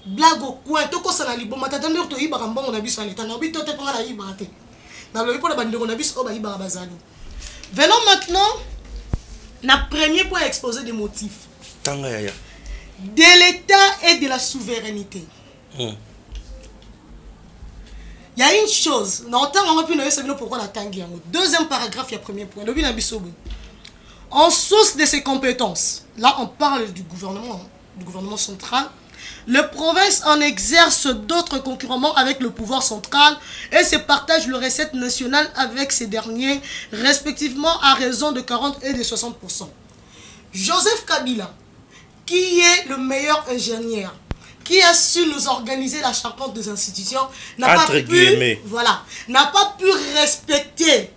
Blague au coin, to ko sana liboma tatande to yiba mbongo na biso l'état na bito te panga na yiba te. Na lo ipo na bandeko na biso o ba yiba bazali. Venons maintenant na premier point exposé des motifs. De l'État et de la souveraineté. Il y a une chose. Deuxième paragraphe, il y a premier point. En source de ses compétences, là on parle du gouvernement central, les provinces en exercent d'autres concurremment avec le pouvoir central et se partagent le recette nationale avec ces derniers, respectivement à raison de 40 et de 60%. Joseph Kabila qui est le meilleur ingénieur, qui a su nous organiser la charpente des institutions, n'a pas pu respecter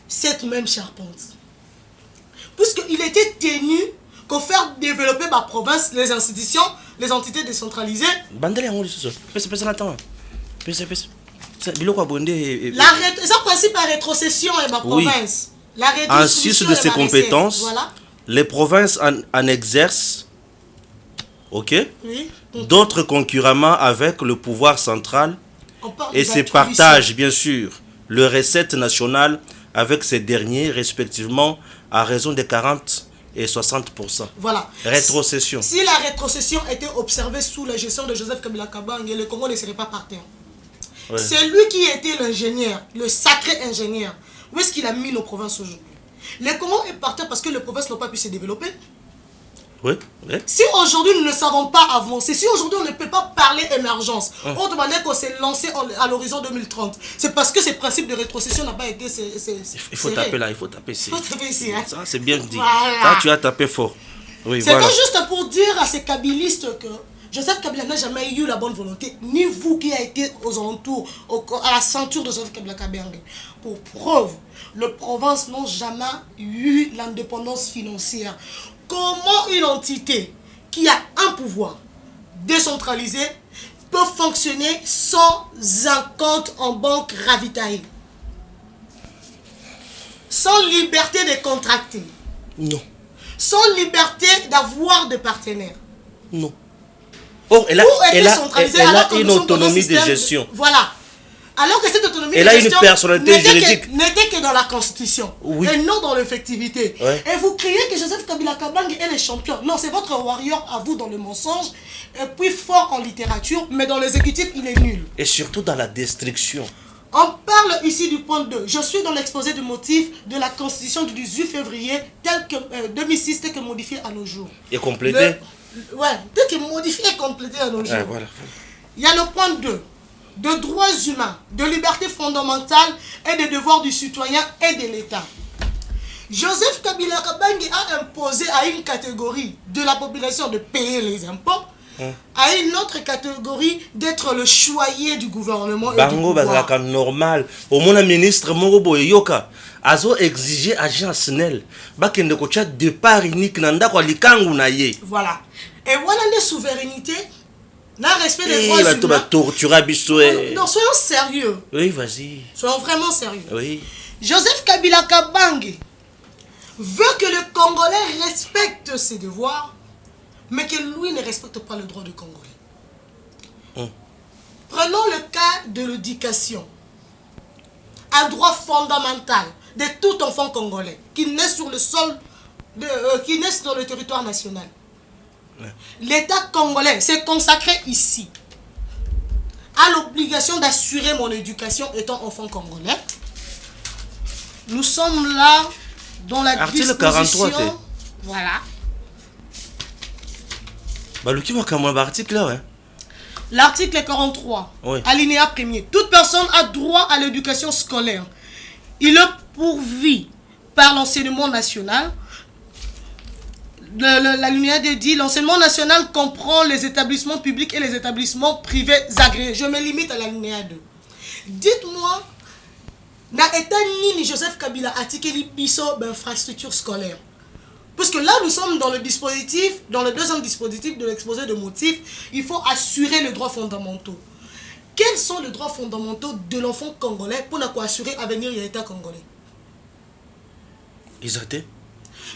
cette même charpente. Puisqu'il était tenu qu'au faire développer ma province, les institutions, les entités décentralisées. Ça principe à rétrocession et ma province. En sus de ses compétences, les provinces en exercent, d'autres concurremment avec le pouvoir central et se partagent bien sûr les recettes nationales avec ces derniers respectivement à raison de 40 et 60%. Voilà. Rétrocession. Si la rétrocession était observée sous la gestion de Joseph Kabila Kabange, le Congo ne serait pas par terre. Ouais. C'est lui qui était l'ingénieur, le sacré ingénieur. Où est-ce qu'il a mis nos provinces aujourd'hui? Le Congo est par terre parce que les provinces n'ont pas pu se développer. Oui. Si aujourd'hui nous ne savons pas avancer, si aujourd'hui on ne peut pas parler émergence, autre manière qu'on s'est lancé à l'horizon 2030, c'est parce que ces principes de rétrocession n'ont pas été... Il faut taper là, il faut taper ici. Hein. Ça c'est bien dit. Voilà. Ça tu as tapé fort. Oui, c'est voilà. Juste pour dire à ces kabilistes que Joseph Kabila n'a jamais eu la bonne volonté, ni vous qui avez été aux alentours, à la ceinture de Joseph Kabila Kabange. Pour preuve, les provinces n'ont jamais eu l'indépendance financière. Comment une entité qui a un pouvoir décentralisé peut fonctionner sans un compte en banque ravitaillé? Sans liberté de contracter? Non. Sans liberté d'avoir des partenaires? Non. Or, elle a une autonomie de gestion. Voilà. Alors que cette autonomie elle de gestion n'était que dans la Constitution, et non dans l'effectivité. Ouais. Et vous criez que Joseph Kabila Kabange est le champion. Non, c'est votre warrior à vous dans le mensonge, et puis fort en littérature, mais dans l'exécutif, il est nul. Et surtout dans la destruction. On parle ici du point 2. Je suis dans l'exposé de motifs de la Constitution du 18 février, tel que 2006, tel que modifié à nos jours. Et complété tel que modifié et complété à nos jours. Voilà. Il y a le point 2. De droits humains, de libertés fondamentales et des devoirs du citoyen et de l'État. Joseph Kabila Kabange a imposé à une catégorie de la population de payer les impôts, à une autre catégorie d'être le choyer du gouvernement et du pouvoir. Bango normal. Au moins le ministre Morobo Yoka azo exigé agence NEL bakende ko chat départ unique nanda ko likangu na ye. Voilà. Et voilà les souverainetés. Le respect des droits humains. Non, soyons sérieux. Oui, vas-y. Soyons vraiment sérieux. Oui. Joseph Kabila Kabange veut que le Congolais respecte ses devoirs, mais que lui ne respecte pas le droit du Congolais. Prenons le cas de l'éducation. Un droit fondamental de tout enfant congolais qui naît sur le sol, qui naît sur le territoire national. L'État congolais s'est consacré ici à l'obligation d'assurer mon éducation étant enfant congolais. Nous sommes là dans la article 43. Voilà. L'article 43, alinéa 1er. Toute personne a droit à l'éducation scolaire. Il est pourvu par l'enseignement national. L'alinéa dit l'enseignement national comprend les établissements publics et les établissements privés agréés. Je me limite à l'alinéa 2. Dites-moi, n'a été ni Joseph Kabila atikeli biso d'infrastructure scolaire? Puisque là, nous sommes dans le dispositif, dans le deuxième dispositif de l'exposé de motifs, il faut assurer les droits fondamentaux. Quels sont les droits fondamentaux de l'enfant congolais pour assurer l'avenir de l'État congolais? Ils étaient.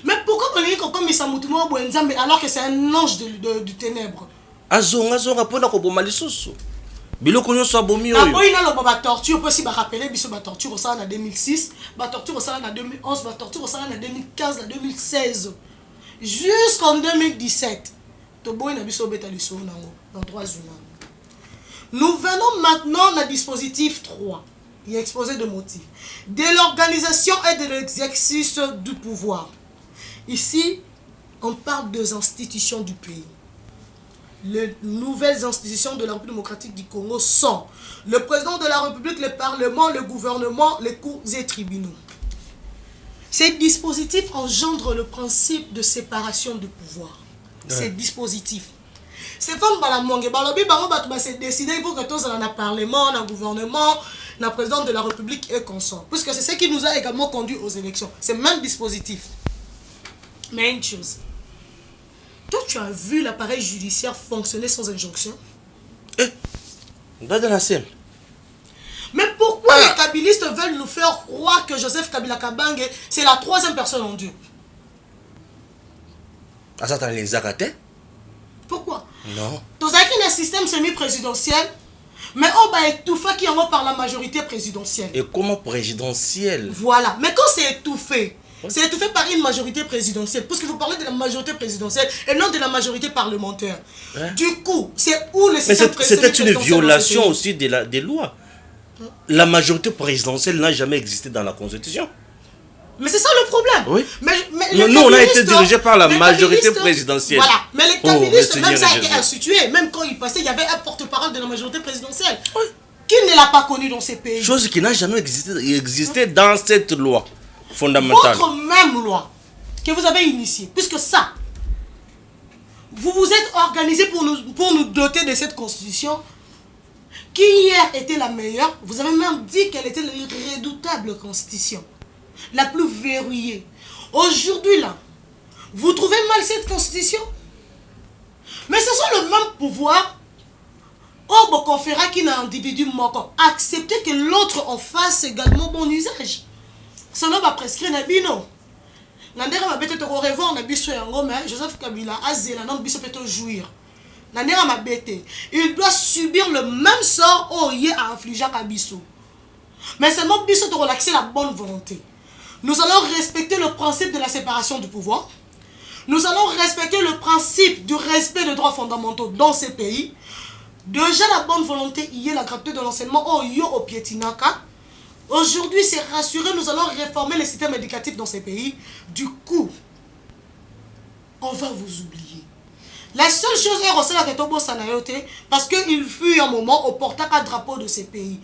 Mais pourquoi on dit qu'on comme Samutumo Bouenzambe alors que c'est un ange du ténèbre? Azonga pour la kobomalisusu. Biloko nyo so bomi oyo. Aboyi na loba torture peut si ba rappeler biso ba torture ça en 2006, ba torture ça en 2011, ba torture ça en 2015, en 2016 jusqu'en 2017. To boyi na biso beta liso nango dans droits humains. Nous venons maintenant au dispositif 3. Il est exposé de motifs de l'organisation et de l'exercice du pouvoir. Ici, on parle des institutions du pays. Les nouvelles institutions de la République démocratique du Congo sont le président de la République, le Parlement, le gouvernement, les cours et tribunaux. Ces dispositifs engendrent le principe de séparation de pouvoir. Ces dispositifs. Ces femmes, c'est décidé, il faut que tous dans le Parlement, dans le gouvernement, dans le président de la République et consort. Puisque c'est ce qui nous a également conduit aux élections. C'est le même dispositif. Mais une chose. Toi, tu as vu l'appareil judiciaire fonctionner sans injonction? Dans la scène. Mais pourquoi les kabylistes veulent nous faire croire que Joseph Kabila Kabange, c'est la troisième personne en Dieu? Ça t'as les arrêtés? Pourquoi? Non. Dans un système semi-présidentiel, mais on va étouffer qui en par la majorité présidentielle. Et comment présidentielle? Voilà. Mais quand c'est étouffé, c'est étouffé par une majorité présidentielle. Parce que vous parlez de la majorité présidentielle et non de la majorité parlementaire. Du coup, c'est où le système présidentiel? C'était une violation aussi des lois. La majorité présidentielle n'a jamais existé dans la Constitution. Mais c'est ça le problème. Oui. Mais nous, on a été dirigés par la majorité présidentielle. Voilà. Mais les kabylistes, même ça a été institué. Même quand il passait, il y avait un porte-parole de la majorité présidentielle. Oui. Qui ne l'a pas connu dans ces pays? Chose qui n'a jamais existé dans cette loi fondamentale. Votre même loi que vous avez initiée, puisque ça, vous vous êtes organisé pour nous doter de cette constitution qui hier était la meilleure. Vous avez même dit qu'elle était l'irrédoutable constitution, la plus verrouillée. Aujourd'hui là, vous trouvez mal cette constitution? Mais ce sont le même pouvoir au conféra qui n'a individu moko. Accepter que l'autre en fasse également bon usage. Cela va prescrire Nabino. Nandera ma bête te revoir na biso yango mais Joseph Kabila azela non biso peut jouir. Nandera ma bête, il doit subir le même sort au yé à infliger à biso. Mais seulement biso de relaxer la bonne volonté. Nous allons respecter le principe de la séparation du pouvoir. Nous allons respecter le principe du respect des droits fondamentaux dans ces pays. Déjà la bonne volonté y est la gratuité de l'enseignement au yo au piétinaka. Aujourd'hui, c'est rassuré, nous allons réformer le système éducatif dans ces pays. Du coup, on va vous oublier. La seule chose est que la Tobo Sanayote, parce qu'il fut un moment au portail drapeau de ces pays.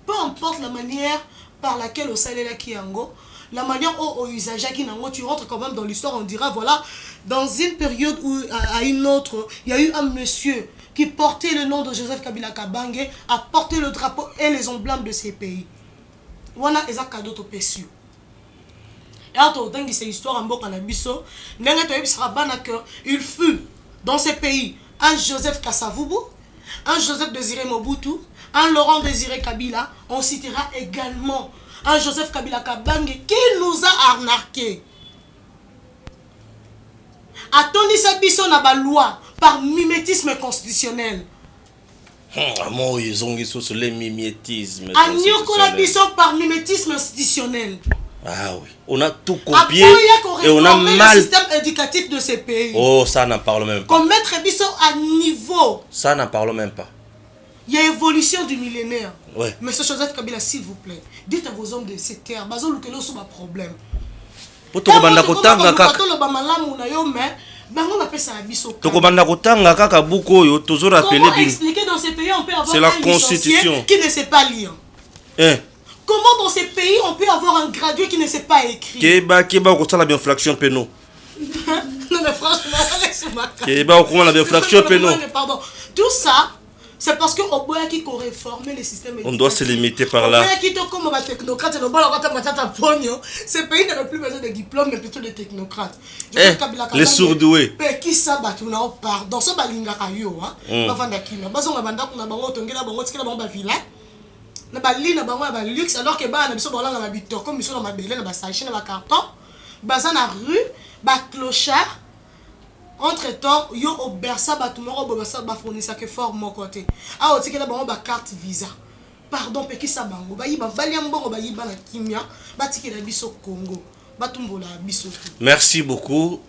Peu importe la manière par laquelle au Salela Kiango, la manière au usage qui nango, tu rentres quand même dans l'histoire, on dira voilà, dans une période où à une autre, il y a eu un monsieur qui portait le nom de Joseph Kabila Kabange, a porté le drapeau et les emblèmes de ces pays. Wana eza cadeau to pesio. Et alors dans cette histoire en boka na biso, ndenge to yebisaka bana que il fut dans ces pays un Joseph Kasavubu, un Joseph Désiré Mobutu, un Laurent Désiré Kabila. On citera également un Joseph Kabila Kabange qui nous a arnaqué. Atondisa biso na ba loi par mimétisme constitutionnel. Moi, ils ont le mimétisme. Par mimétisme institutionnel. Ah oui, on a tout copié et on a mal le système éducatif de ces pays. Oh, ça n'en parle même pas. Comme mettre biso à niveau. Ça n'en parle même pas. Il y a évolution du millénaire. Ouais. Monsieur Joseph Kabila, s'il vous plaît, dites à vos hommes de cette terre, bazo lukelo sur ma problème. Potokobanda kotanga kaka. Tokobanda kotanga kaka buko yo toujours rappeler comment expliquer dans ces pays on peut avoir c'est la constitution qui ne sait pas lire? Comment dans ces pays on peut avoir un gradué qui ne sait pas écrire? Keba ko la infraction pénale. Non mais franchement, laisse-moi. Keba ko la infraction pénale. Pardon. Tout ça c'est parce que au bout qui qu'on réformer le système. On doit se limiter par là. Qui te comme un technocrate no bala kata matata pogno. Ces pays n'ont plus besoin de diplôme mais plutôt de technocrates. Les surdoués. Qui ça ba tu na pardon ça balinga kayo hein. Ba vanda kina. Ba zonga banda kuna bango tongela bango tikela bango ba villa. Na ba li na bango ba luxe alors que ba na biso bolanga ba bito comme biso na mabele na ba sachet na ba carton. Ba za na rue ba clochard. Entre temps, yo au bersa batumoro bobasa ba fournisa que fort mon côté. Ah o tikela bango ba carte visa. Pardon pe ki sa bango ba yiba bali mbongo ba yiba na kimia ba tikela biso Congo. Batumbola biso. Merci beaucoup.